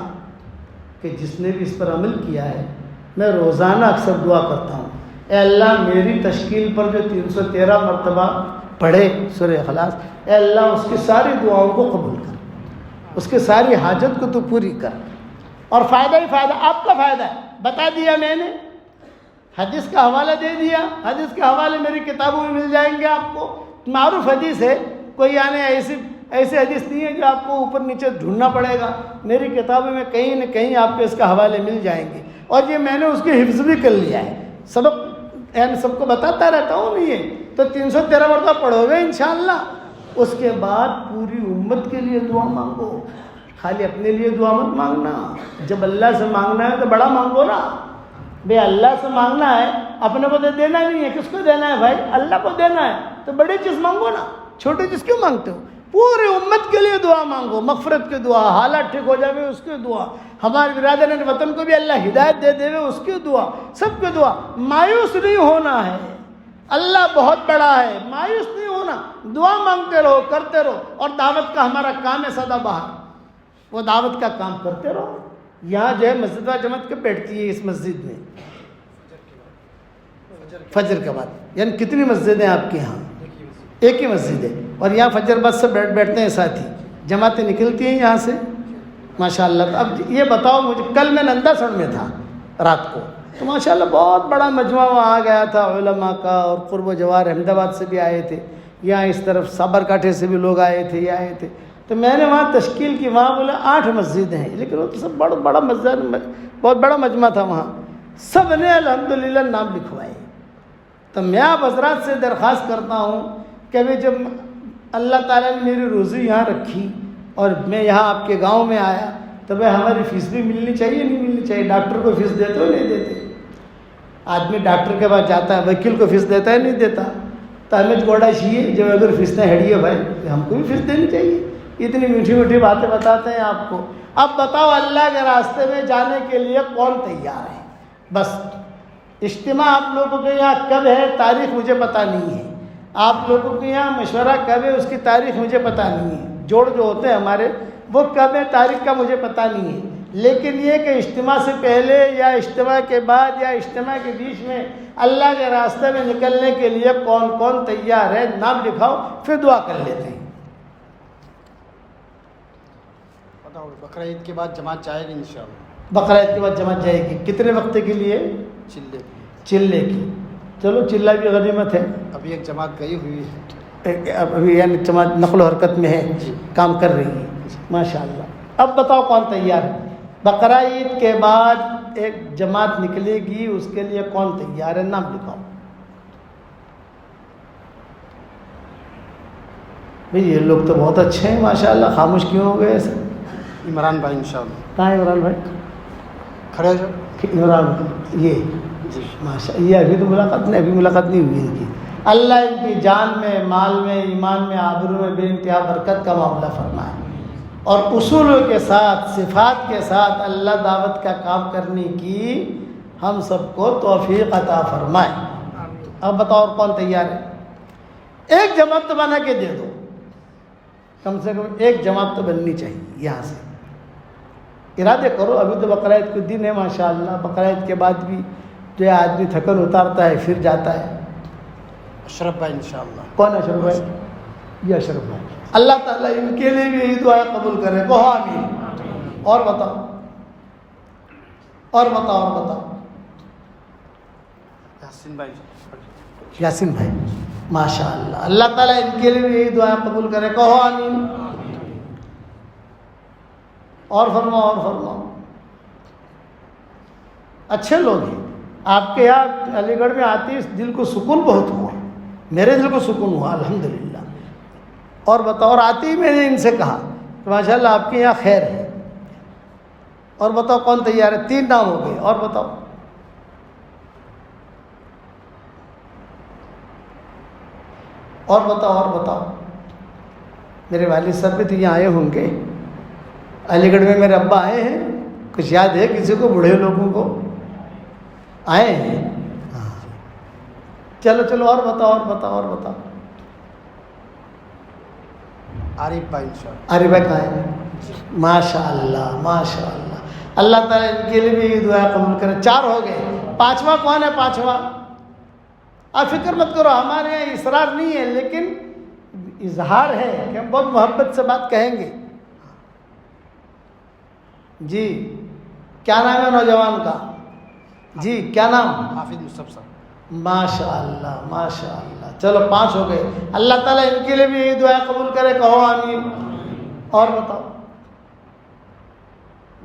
Speaker 1: کہ جس نے بھی اس پر عمل کیا ہے، میں روزانہ اکثر دعا کرتا ہوں، اے اللہ میری تشکیل پر جو 313 مرتبہ پڑھے سورہ اخلاص، اے اللہ اس کی ساری دعاؤں کو قبول کر، اس کی ساری حاجت کو تو پوری کر. اور فائدہ ہی فائدہ، آپ کا فائدہ ہے. بتا دیا میں نے، حدیث کا حوالہ دے دیا، حدیث کے حوالے میری کتابوں میں مل جائیں گے آپ کو. معروف حدیث ہے، کوئی یعنی ایسی حدیث نہیں ہے جو آپ کو اوپر نیچے ڈھونڈنا پڑے گا. میری کتابوں میں کہیں نہ کہیں آپ کو اس کا حوالے مل جائیں گے. اور یہ میں نے اس کی حفظ بھی کر لیا ہے، سبق یعنی سب کو بتاتا رہتا ہوں. نہیں ہے تو 313 مرتبہ پڑھو گے انشاءاللہ. اس کے بعد پوری امت کے لیے دعا مانگو، خالی اپنے لیے دعا مت مانگنا. جب اللہ سے مانگنا ہے تو بڑا مانگو نا. بھئی اللہ سے مانگنا ہے، اپنے کو تو دینا نہیں ہے. کس کو دینا ہے بھائی؟ اللہ کو دینا ہے. تو بڑی چیز مانگو نا، چھوٹی چیز کیوں مانگتے ہو؟ پورے امت کے لیے دعا مانگو، مغفرت کی دعا، حالات ٹھیک ہو جائے اس کی دعا، ہمارے برادران وطن کو بھی اللہ ہدایت دے دے اس کی دعا، سب کی دعا. مایوس نہیں ہونا ہے، اللہ بہت بڑا ہے، مایوس نہیں ہونا. دعا مانگتے رہو، کرتے رہو. اور دعوت کا ہمارا کام ہے سدا بہار، وہ دعوت کا کام کرتے رہو. یہاں جو ہے مسجد و جماعت کے بیٹھتی ہے اس مسجد میں فجر کے بعد. یعنی کتنی مسجدیں آپ کے یہاں؟ ایک ہی مسجد ہے. اور یہاں فجر بعد سے بیٹھتے ہیں ساتھی، جماعتیں نکلتی ہیں یہاں سے ماشاءاللہ. تو اب یہ بتاؤ مجھے، کل میں نندا سڑ میں تھا رات کو، تو ماشاءاللہ بہت بڑا مجمع وہاں آ گیا تھا علماء کا، اور قرب و جوار احمد آباد سے بھی آئے تھے، یہاں اس طرف سابرکاٹھے سے بھی لوگ آئے تھے، یہ آئے تھے. تو میں نے وہاں تشکیل کی، وہاں بولا 8 مسجدیں ہیں، لیکن وہ تو سب بڑا مسجد، بہت بڑا مجمع تھا وہاں. سب نے الحمدللہ نام لکھوائے. تو میں آپ حضرات سے درخواست کرتا ہوں کہ جب اللہ تعالیٰ نے میری روزی یہاں رکھی اور میں یہاں آپ کے گاؤں میں آیا، تو بھائی ہماری فیس بھی ملنی چاہیے، نہیں ملنی چاہیے؟ ڈاکٹر کو فیس دیتے ہو نہیں دیتے؟ آدمی ڈاکٹر کے پاس جاتا ہے، وکیل کو فیس دیتا ہے نہیں دیتا؟ تو ہمیں گوڑا چاہیے جب اگر فیس نہ ہڑی ہے بھائی، ہم کو بھی فیس دینی چاہیے. اتنی میٹھی میٹھی باتیں بتاتے ہیں آپ کو. اب بتاؤ اللہ کے راستے میں جانے کے لیے کون تیار ہے؟ بس اجتماع آپ لوگوں کے یہاں کب ہے تاریخ مجھے پتہ نہیں ہے، آپ لوگوں کے یہاں مشورہ کب ہے اس کی تاریخ مجھے پتہ نہیں ہے، جوڑ جو ہوتے ہیں ہمارے وہ کب ہے تاریخ کا مجھے پتہ نہیں ہے. لیکن یہ کہ اجتماع سے پہلے یا اجتماع کے بعد یا اجتماع کے بیچ میں اللہ کے راستے میں نکلنے کے لیے کون کون تیار ہے، نام لکھاؤ، پھر دعا کر لیتے ہیں.
Speaker 2: بقرہ عید کے بعد جماعت جائے گی انشاءاللہ.
Speaker 1: بقرہ عید کے بعد جماعت جائے گی. کتنے وقت کے لیے؟ چلے کی. چلو چلہ بھی غنیمت ہے.
Speaker 2: ابھی ایک جماعت گئی ہوئی ہے،
Speaker 1: ابھی یعنی جماعت نقل و حرکت میں ہے، کام کر رہی ہے ماشاءاللہ. اب بتاؤ کون تیار ہے؟ بقرہ عید کے بعد ایک جماعت نکلے گی، اس کے لیے کون تیار ہے؟ نام لکھاؤ. بھئی یہ لوگ تو بہت اچھے ہیں ماشاءاللہ، خاموش کیوں ہو گئے ایسے؟
Speaker 2: عمران بھائی انشاءاللہ.
Speaker 1: کہاں ہے عمران بھائی؟
Speaker 2: کھڑے ہو جاؤ.
Speaker 1: عمران بھائی یہ
Speaker 2: جی
Speaker 1: ماشاء، یہ ابھی تو ملاقات نہیں ہوئی ان کی. اللہ ان کی جان میں، مال میں، ایمان میں، آبرو میں بے انتہا برکت کا معاملہ فرمائے، اور اصولوں کے ساتھ، صفات کے ساتھ اللہ دعوت کا کام کرنے کی ہم سب کو توفیق عطا فرمائے. اب بتاؤ اور کون تیار ہے؟ ایک جماعت تو بنا کے دے دو، کم سے کم ایک جماعت تو بننی چاہیے. یہاں سے ارادے کرو. ابھی تو بقرہ عید کے دن ہے ماشاءاللہ. بقرہ عید کے بعد بھی جو ہے آدمی تھکن اتارتا ہے پھر جاتا ہے.
Speaker 2: اشرف بھائی انشاءاللہ.
Speaker 1: کون اشرف بھائی؟ یہ اشرف بھائی. اللہ تعالیٰ ان کے لیے بھی یہی دعا قبول کرے. کہو آمین. اور بتاؤ
Speaker 2: یاسین بھائی.
Speaker 1: یاسین بھائی ماشاء اللہ، اللہ تعالیٰ ان کے لیے بھی یہی دعا قبول کرے، کہو آمین۔ اور فرماؤ اور فرماؤ، اچھے لوگ ہیں آپ کے یہاں علی گڑھ میں آتی، دل کو سکون بہت ہوا، میرے دل کو سکون ہوا الحمدللہ۔ اور بتاؤ، اور آتی ہی میں نے ان سے کہا کہ ماشاء اللہ آپ کے یہاں خیر ہے۔ اور بتاؤ کون تیار ہے؟ 3 نام ہو گئے، اور بتاؤ۔ اور بتاؤ اور بتاؤ، میرے والد صاحب بھی تو یہاں آئے ہوں گے، علی گڑھ میں میرے ابا آئے ہیں، کچھ یاد ہے کسی کو؟ بوڑھے لوگوں کو آئے ہیں؟ ہاں چلو چلو، اور بتاؤ اور بتاؤ اور بتاؤ۔
Speaker 2: عارف بھائی انشاءاللہ۔
Speaker 1: عارف بھائی کہاں ہیں؟ ماشاء اللہ ماشاء اللہ، اللہ تعالیٰ ان کے لیے بھی یہ دعا قبول کرے۔ 4 ہو گئے، 5واں کون ہے؟ 5واں آپ فکر مت کرو، ہمارے یہاں اصرار نہیں ہے، لیکن اظہار ہے کہ ہم بہت محبت سے بات کہیں گے۔ جی کیا نام ہے نوجوان کا؟ جی کیا نام؟
Speaker 2: حافظ مصطفی صاحب۔
Speaker 1: ماشاء اللہ ماشاء اللہ، چلو 5 ہو گئے، اللہ تعالیٰ ان کے لیے بھی یہی دعا قبول کرے، کہو آمین۔ اور بتاؤ،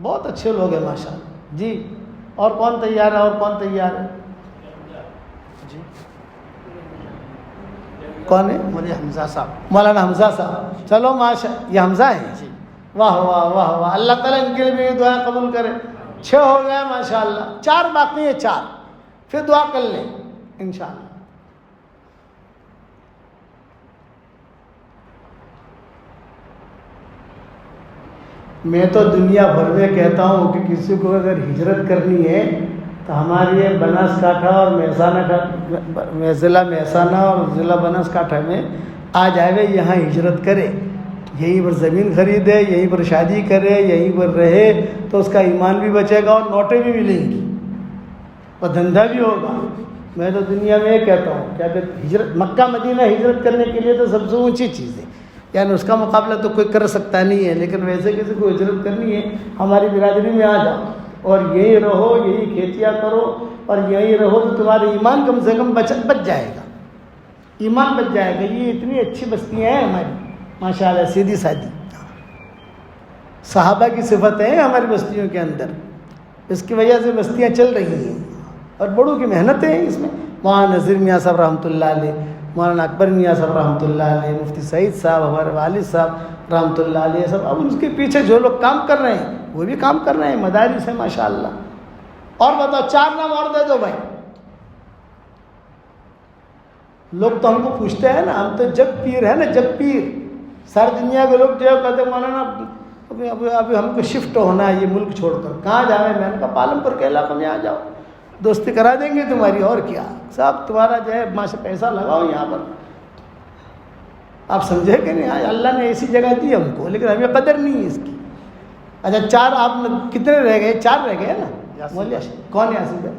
Speaker 1: بہت اچھے لوگ ہیں ماشاء اللہ۔ جی اور کون تیار ہے؟ اور کون تیار ہے؟
Speaker 2: جی
Speaker 1: کون ہے؟
Speaker 2: مولوی حمزہ صاحب۔
Speaker 1: مولانا حمزہ صاحب، چلو ماشاء، یہ حمزہ ہے؟
Speaker 2: جی
Speaker 1: واہ واہ واہ واہ، اللہ تعالیٰ ان کے لیے بھی یہ دعا قبول کرے۔ 6 ہو گئے ماشاء اللہ، 4 باقی ہیں، 4 پھر دعا کر لیں انشاءاللہ۔ میں تو دنیا بھر میں کہتا ہوں کہ کسی کو اگر ہجرت کرنی ہے تو ہماری یہ بناسکانٹھا اور مہسانہ، ضلع مہسانہ اور ضلع بناسکانٹھا میں آ جائے، یہاں ہجرت کرے، یہیں پر زمین خریدے، یہیں پر شادی کرے، یہیں پر رہے، تو اس کا ایمان بھی بچے گا اور نوٹیں بھی ملیں گی اور دھندا بھی ہوگا۔ میں تو دنیا میں یہ کہتا ہوں کہ اگر ہجرت، مکہ مدینہ ہجرت کرنے کے لیے تو سب سے اونچی چیز ہے، یعنی اس کا مقابلہ تو کوئی کر سکتا نہیں ہے، لیکن ویسے کسی کو ہجرت کرنی ہے ہماری برادری میں آ جاؤ اور یہی رہو، یہی کھیتیاں کرو اور یہی رہو، تو تمہارا ایمان کم سے کم بچ جائے گا، ایمان بچ جائے گا۔ یہ اتنی اچھی بستیاں ہیں ہماری ماشاء اللہ، سیدھی سادھی صحابہ کی صفتیں ہیں ہماری بستیوں کے اندر، اس کی وجہ سے بستیاں چل رہی ہیں اور بڑوں کی محنتیں ہیں اس میں۔ مولانا نذیر میاں صاحب رحمۃ اللہ علیہ، مولانا اکبر میاں صاحب رحمۃ اللہ علیہ، مفتی سعید صاحب، ہمارے والد صاحب رحمۃ اللہ علیہ، سب اب اس کے پیچھے جو لوگ کام کر رہے ہیں وہ بھی کام کر رہے ہیں، مدارس ہیں ماشاء اللہ۔ اور بتاؤ 4 نام اور دے دو بھائی۔ لوگ تو ہم کو پوچھتے ہیں نا، ہم تو جگ پیر ہے نا، جگ پیر، ساری دنیا کے لوگ جو کہتے ہیں مولانا ابھی ہم کو شفٹ ہونا ہے یہ ملک چھوڑ کر، کہاں جائیں؟ میں نے کہا پالم پور کے علاقے میں آ جاؤ، دوستی کرا دیں گے تمہاری، اور کیا صاحب تمہارا جو ہے ماشاء پیسہ لگاؤ یہاں پر۔ آپ سمجھے کہ نہیں؟ اللہ نے ایسی جگہ دی ہم کو، لیکن ہمیں قدر نہیں ہے اس کی۔ اچھا 4 آپ کتنے رہ گئے؟ 4 رہ گئے نا؟ کون یاسین بھائی؟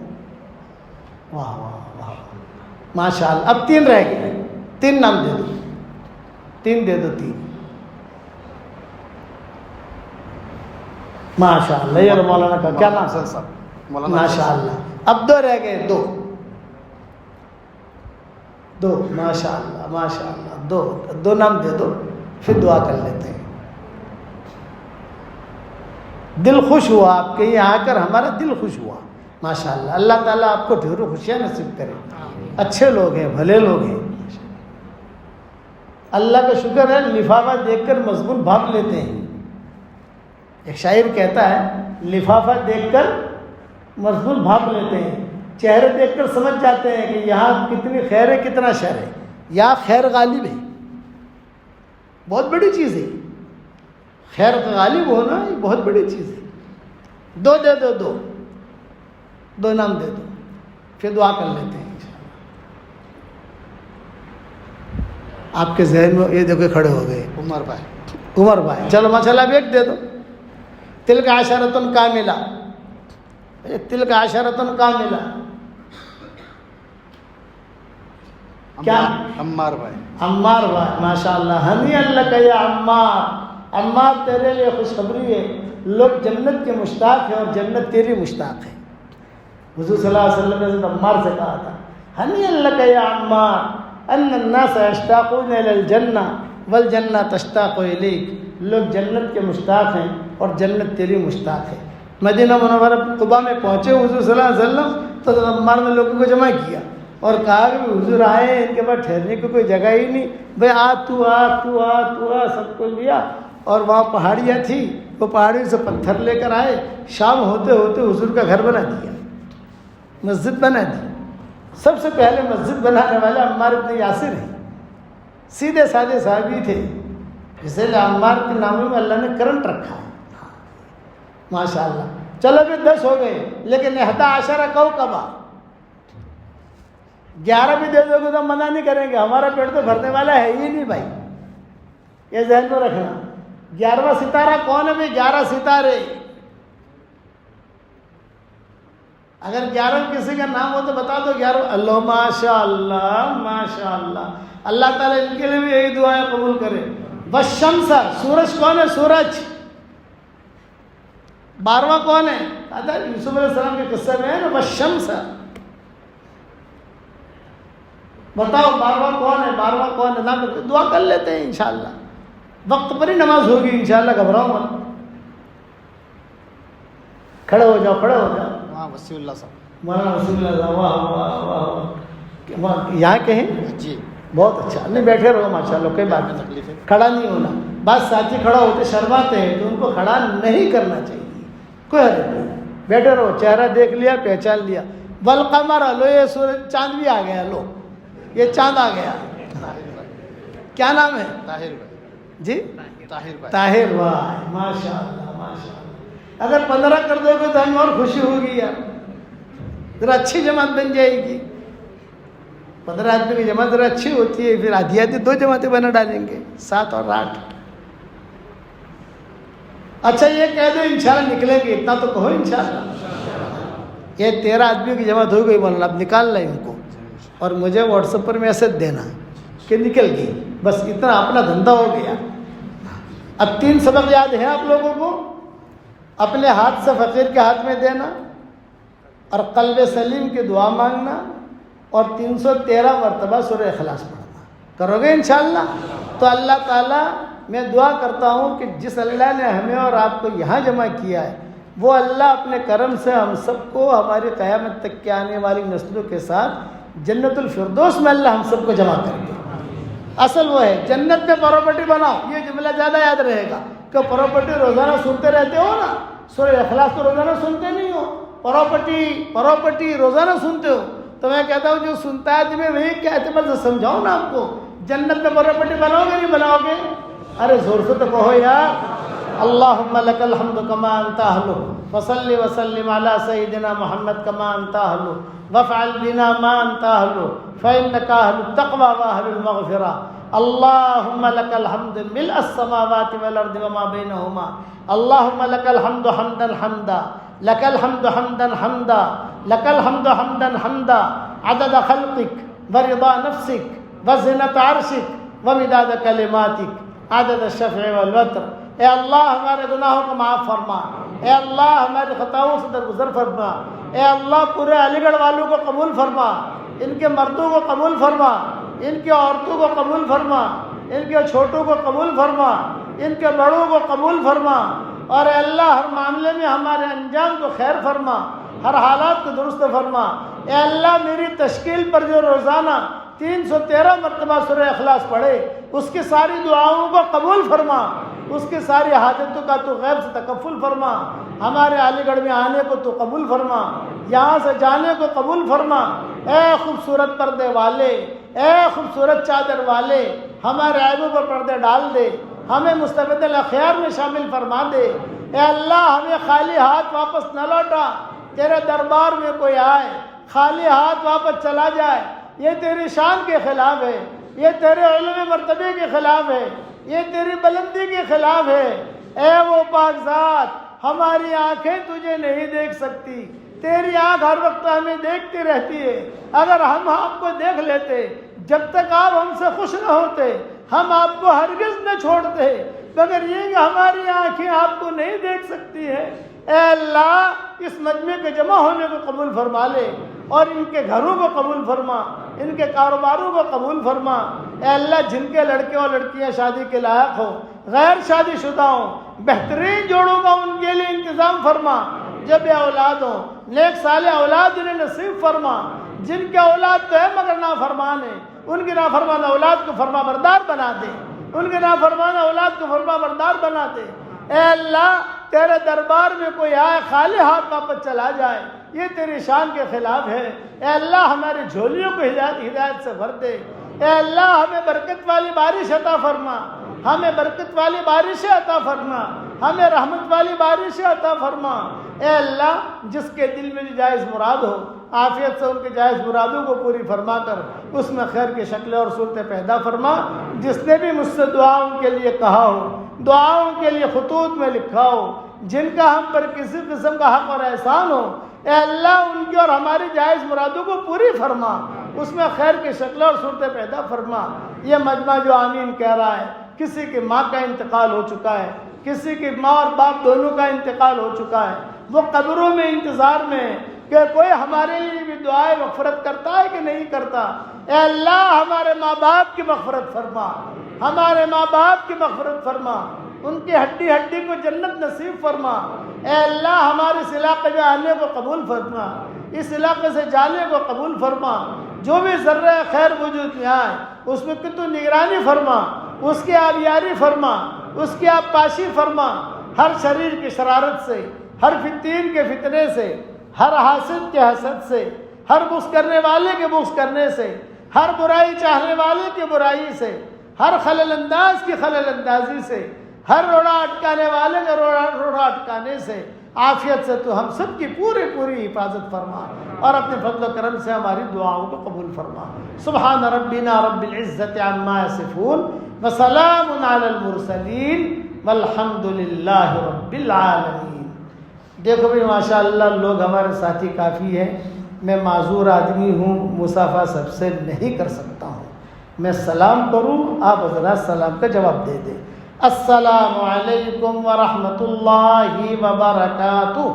Speaker 1: واہ واہ واہ ماشاء اللہ، اب 3 رہ گئے، 3 نام دے دو، 3 دے دو، 3 ماشاء اللہ۔ یہ مولانا کا کیا نام
Speaker 2: صاحب؟
Speaker 1: ماشاء اللہ۔ اب 2 رہ گئے، 2 ماشاء اللہ ماشاء اللہ، 2 نام دے دو، پھر دعا کر لیتے ہیں۔ دل خوش ہوا آپ کے یہاں آ کر، ہمارا دل خوش ہوا ماشاء اللہ۔ اللہ تعالیٰ آپ کو ڈھیروں خوشیاں نصیب کرے، اچھے لوگ ہیں، بھلے لوگ ہیں، اللہ کا شکر ہے۔ لفافہ دیکھ کر مضمون بھاپ لیتے ہیں، ایک شاعر کہتا ہے لفافہ دیکھ کر مضمون بھاپ لیتے ہیں، چہرے دیکھ کر سمجھ جاتے ہیں کہ یہاں کتنی خیر ہے کتنا شر ہے، یا خیر غالب ہے، بہت بڑی چیز ہے، خیر غالب ہونا یہ بہت بڑی چیز ہے۔ 2 دے دو، 2 نام دے دو، پھر دعا کر لیتے ہیں انشاءاللہ۔ آپ کے ذہن میں یہ دیکھو کھڑے ہو گئے عمر بھائی، چلو ماشاءاللہ اب 1 دے دو۔ تلک عشرۃ کاملہ، تلک عشرۃ کاملہ، کیا؟
Speaker 2: عمار بھائی
Speaker 1: ماشاء اللہ، ہنی اللہ کا یا عمار تیرے لیے خوشخبری ہے، لوگ جنت کے مشتاق ہیں اور جنت تیری مشتاق ہے۔ حضور صلی اللہ علیہ وسلم نے عمار سے کہا تھا ہنیئا لک یا عمار ان الناس یشتاقون الی الجنہ والجنہ تشتاق الیک. لوگ جنت کے مشتاق ہیں اور جنت تیری مشتاق ہے. مدینہ منورہ قباء میں پہنچے حضور صلی اللہ علیہ وسلم تو عمار نے لوگوں کو جمع کیا اور کہا کہ حضور آئے، ان کے پاس ٹھہرنے کی کوئی جگہ ہی نہیں. بھائی تو آ سب کو لیا. اور وہاں پہاڑیاں تھیں، وہ پہاڑی سے پتھر لے کر آئے. شام ہوتے ہوتے حضور کا گھر بنا دیا، مسجد بنا دی. سب سے پہلے مسجد بنانے والے عمار بن یاسر ہیں. سیدھے سادے صحابی تھے، اس لیے عمار کے ناموں میں اللہ نے کرنٹ رکھا ہے. ماشاء اللہ. چلو بھی 10 ہو گئے، لیکن 11 کوكبا 11 بھی دے دو گے تو منع نہیں کریں گے. ہمارا پیٹ تو بھرنے والا ہے ہی نہیں بھائی، یہ ذہن میں رکھنا. 11واں ستارہ کون ہے بھائی؟ 11 ستارے. اگر 11 کسی کا نام ہو تو بتا دو. 11 اللہ ماشاء اللہ ماشاء اللہ. اللہ تعالیٰ ان کے لیے بھی یہی دعائیں قبول کرے. والشمس، سورج کون ہے؟ سورج. 12واں کون ہے؟ یوسف علیہ السلام کے قصے میں ہے نا، والشمس. بتاؤ 12واں کون ہے؟ 12واں کون ہے؟ نام دعا کر لیتے ہیں انشاءاللہ. وقت پر ہی نماز ہوگی انشاءاللہ، گھبراؤ مت. کھڑے ہو جاؤ، کھڑے ہو جاؤ.
Speaker 2: وہاں وسیع اللہ صاحب،
Speaker 1: مولانا وسیم اللہ صاحب، واہ واہ واہ واہ. یہاں کہیں
Speaker 2: جی
Speaker 1: بہت اچھا. نہیں بیٹھے رہو ماشاءاللہ، کوئی بات نہیں.
Speaker 2: تکلیف ہے.
Speaker 1: کھڑا نہیں ہونا. بعض ساتھی کھڑا ہوتے شرماتے ہیں تو ان کو کھڑا نہیں کرنا چاہیے. کوئی حرج نہیں، بیٹھے رہو. چہرہ دیکھ لیا، پہچان لیا. والقمر، لو یہ سورج چاند بھی آ گیا. لو یہ چاند آ گیا. کیا نام ہے؟
Speaker 2: طاہر بھائی.
Speaker 1: جی
Speaker 2: طاہر بھائی.
Speaker 1: طاہر بھائی. ماشاء اللہ ماشاء اللہ. اگر 15 کر دو گے تو ہمیں اور خوشی ہوگی یار. ذرا اچھی جماعت بن جائے گی. 15 آدمی کی جماعت ذرا اچھی ہوتی ہے. پھر آدھی آدھی 2 جماعتیں بنا ڈالیں گے، 7 اور 8. اچھا یہ کہہ دو انشاءاللہ نکلیں گے، اتنا تو کہو انشاءاللہ. یہ 13 آدمیوں کی جماعت ہو گئی مولانا، اب نکال لیں ان کو اور مجھے واٹس ایپ پر میسج دینا کہ نکل گئی. بس اتنا اپنا دھندا ہو گیا. اب 3 سبق یاد ہیں آپ لوگوں کو. اپنے ہاتھ سے فقیر کے ہاتھ میں دینا اور قلب سلیم کی دعا مانگنا اور 313 مرتبہ سورہ اخلاص پڑھنا. کرو گے انشاءاللہ؟ تو اللہ تعالیٰ، میں دعا کرتا ہوں کہ جس اللہ نے ہمیں اور آپ کو یہاں جمع کیا ہے وہ اللہ اپنے کرم سے ہم سب کو ہماری قیامت تک کے آنے والی نسلوں کے ساتھ جنت الفردوس میں اللہ ہم سب کو جمع کر دے. اصل وہ ہے جنت میں پراپرٹی بناؤ. یہ جملہ زیادہ یاد رہے گا کہ پراپرٹی روزانہ سنتے رہتے ہو نا. سورہ اخلاص تو روزانہ سنتے نہیں ہو. پراپرٹی روزانہ سنتے ہو. تو میں کہتا ہوں جو سنتا ہے تمہیں وہی کے اعتبار سے سمجھاؤ نا آپ کو. جنت میں پراپرٹی بناؤ گے نہیں بناؤ گے؟ ارے زور سے تو کہو یار. اللہم لک الحمد کما انت اہلہ وصلی وسلم علی سیدنا محمد کما انت اہلہ وافعل بنا ما انت اہلہ فانک اہل التقوی واہل المغفرہ. اللہم لک الحمد ملء السماوات والارض وما بینہما. اللہم لک الحمد حمدا حمدا لک الحمد حمدا حمدا لک الحمد حمدا حمدا عدد خلقک ورضا نفسک وزنت عرشک ومداد کلماتک عدد الشفع والوتر. اے اللہ ہمارے گناہوں کو معاف فرما. اے اللہ ہماری خطاؤں سے درگزر فرما. اے اللہ پورے علی گڑھ والوں کو قبول فرما. ان کے مردوں کو قبول فرما. ان کی عورتوں کو قبول فرما. ان کے چھوٹوں کو قبول فرما. ان کے بڑوں کو قبول فرما. اور اے اللہ ہر معاملے میں ہمارے انجام کو خیر فرما. ہر حالات کو درست فرما. اے اللہ میری تشکیل پر جو روزانہ 313 مرتبہ سورہ اخلاص پڑھے اس کی ساری دعاؤں کو قبول فرما. اس کی ساری حاجتوں کا تو غیب سے تکفل فرما. ہمارے علی گڑھ میں آنے کو تو قبول فرما. یہاں سے جانے کو قبول فرما. اے خوبصورت پردے والے، اے خوبصورت چادر والے، ہمارے عیبوں پر پردے ڈال دے. ہمیں مستبد الاخیار میں شامل فرما دے. اے اللہ ہمیں خالی ہاتھ واپس نہ لوٹا. تیرے دربار میں کوئی آئے خالی ہاتھ واپس چلا جائے یہ تیری شان کے خلاف ہے. یہ تیرے علم مرتبے کے خلاف ہے. یہ تیری بلندی کے خلاف ہے. اے وہ پاک ذات، ہماری آنکھیں تجھے نہیں دیکھ سکتی. تیری آنکھ ہر وقت ہمیں دیکھتی رہتی ہے. اگر ہم آپ کو دیکھ لیتے، جب تک آپ ہم سے خوش نہ ہوتے ہم آپ کو ہرگز نہ چھوڑتے، مگر یہ کہ ہماری آنکھیں آپ کو نہیں دیکھ سکتی ہے. اے اللہ اس مجمع کے جمع ہونے کو قبول فرما لے. اور ان کے گھروں کو قبول فرما، ان کے کاروباروں کو قبول فرما۔ اے اللہ جن کے لڑکے اور لڑکیاں شادی کے لائق ہوں، غیر شادی شدہ ہوں، بہترین جوڑوں کا ان کے لیے انتظام فرما۔ جب بے اولاد ہوں، نیک صالح اولاد انہیں نصیب فرما۔ جن کے اولاد تو ہے مگر نافرمان ہیں، ان کی نافرمان اولاد کو فرما بردار بنا دے، ان کے نافرمان اولاد کو فرما بردار بنا دے۔ اے اللہ تیرے دربار میں کوئی آئے خالی ہاتھ واپس چلا جائے، یہ تیری شان کے خلاف ہے۔ اے اللہ ہماری جھولیوں کو ہدایت سے بھر دے۔ اے اللہ ہمیں برکت والی بارش عطا فرما، ہمیں برکت والی بارشیں عطا فرما، ہمیں رحمت والی بارشیں عطا فرما۔ اے اللہ جس کے دل میں جو جائز مراد ہو، عافیت سے ان کے جائز مرادوں کو پوری فرما کر اس میں خیر کی شکلیں اور صورتیں پیدا فرما۔ جس نے بھی مجھ سے دعاؤں کے لیے کہا ہو، دعاؤں کے لیے خطوط میں لکھا ہو، جن کا ہم پر کسی قسم کا حق اور احسان ہو، اے اللہ ان کی اور ہماری جائز مرادوں کو پوری فرما، اس میں خیر کی شکلیں اور صورتیں پیدا فرما۔ یہ مجمع جو آمین کہہ رہا ہے، کسی کی ماں کا انتقال ہو چکا ہے، کسی کی ماں اور باپ دونوں کا انتقال ہو چکا ہے، وہ قبروں میں انتظار میں ہے کہ کوئی ہمارے لیے بھی دعائے مغفرت کرتا ہے کہ نہیں کرتا۔ اے اللہ ہمارے ماں باپ کی مغفرت فرما، ہمارے ماں باپ کی مغفرت فرما، ان کی ہڈی ہڈی کو جنت نصیب فرما۔ اے اللہ ہمارے اس علاقے میں آنے کو قبول فرما، اس علاقے سے جانے کو قبول فرما۔ جو بھی ذرہ خیر وجود میں آئے اس میں کہ تو نگرانی فرما، اس کی آبیاری فرما، اس کی آپ پاشی فرما۔ ہر شریر کی شرارت سے، ہر فتین کے فتنے سے، ہر حاسد کے حسد سے، ہر بغض کرنے والے کے بغض کرنے سے، ہر برائی چاہنے والے کی برائی سے، ہر خلل انداز کی خلل اندازی سے، ہر روڑا اٹکانے والے کے روڑا اٹکانے سے، عافیت سے تو ہم سب کی پوری حفاظت فرما اور اپنے فضل و کرم سے ہماری دعاؤں کو قبول فرما۔ سبحان ربنا رب العزت عما یصفون وسلام علی المرسلین والحمد للہ رب العالمین۔ دیکھو بھائی ماشاءاللہ لوگ ہمارے ساتھی کافی ہیں، میں معذور آدمی ہوں، مصافحہ سب سے نہیں کر سکتا ہوں، میں سلام کروں آپ حضرات سلام کا جواب دے دیں۔ السلام علیکم ورحمۃ اللہ وبرکاتہ۔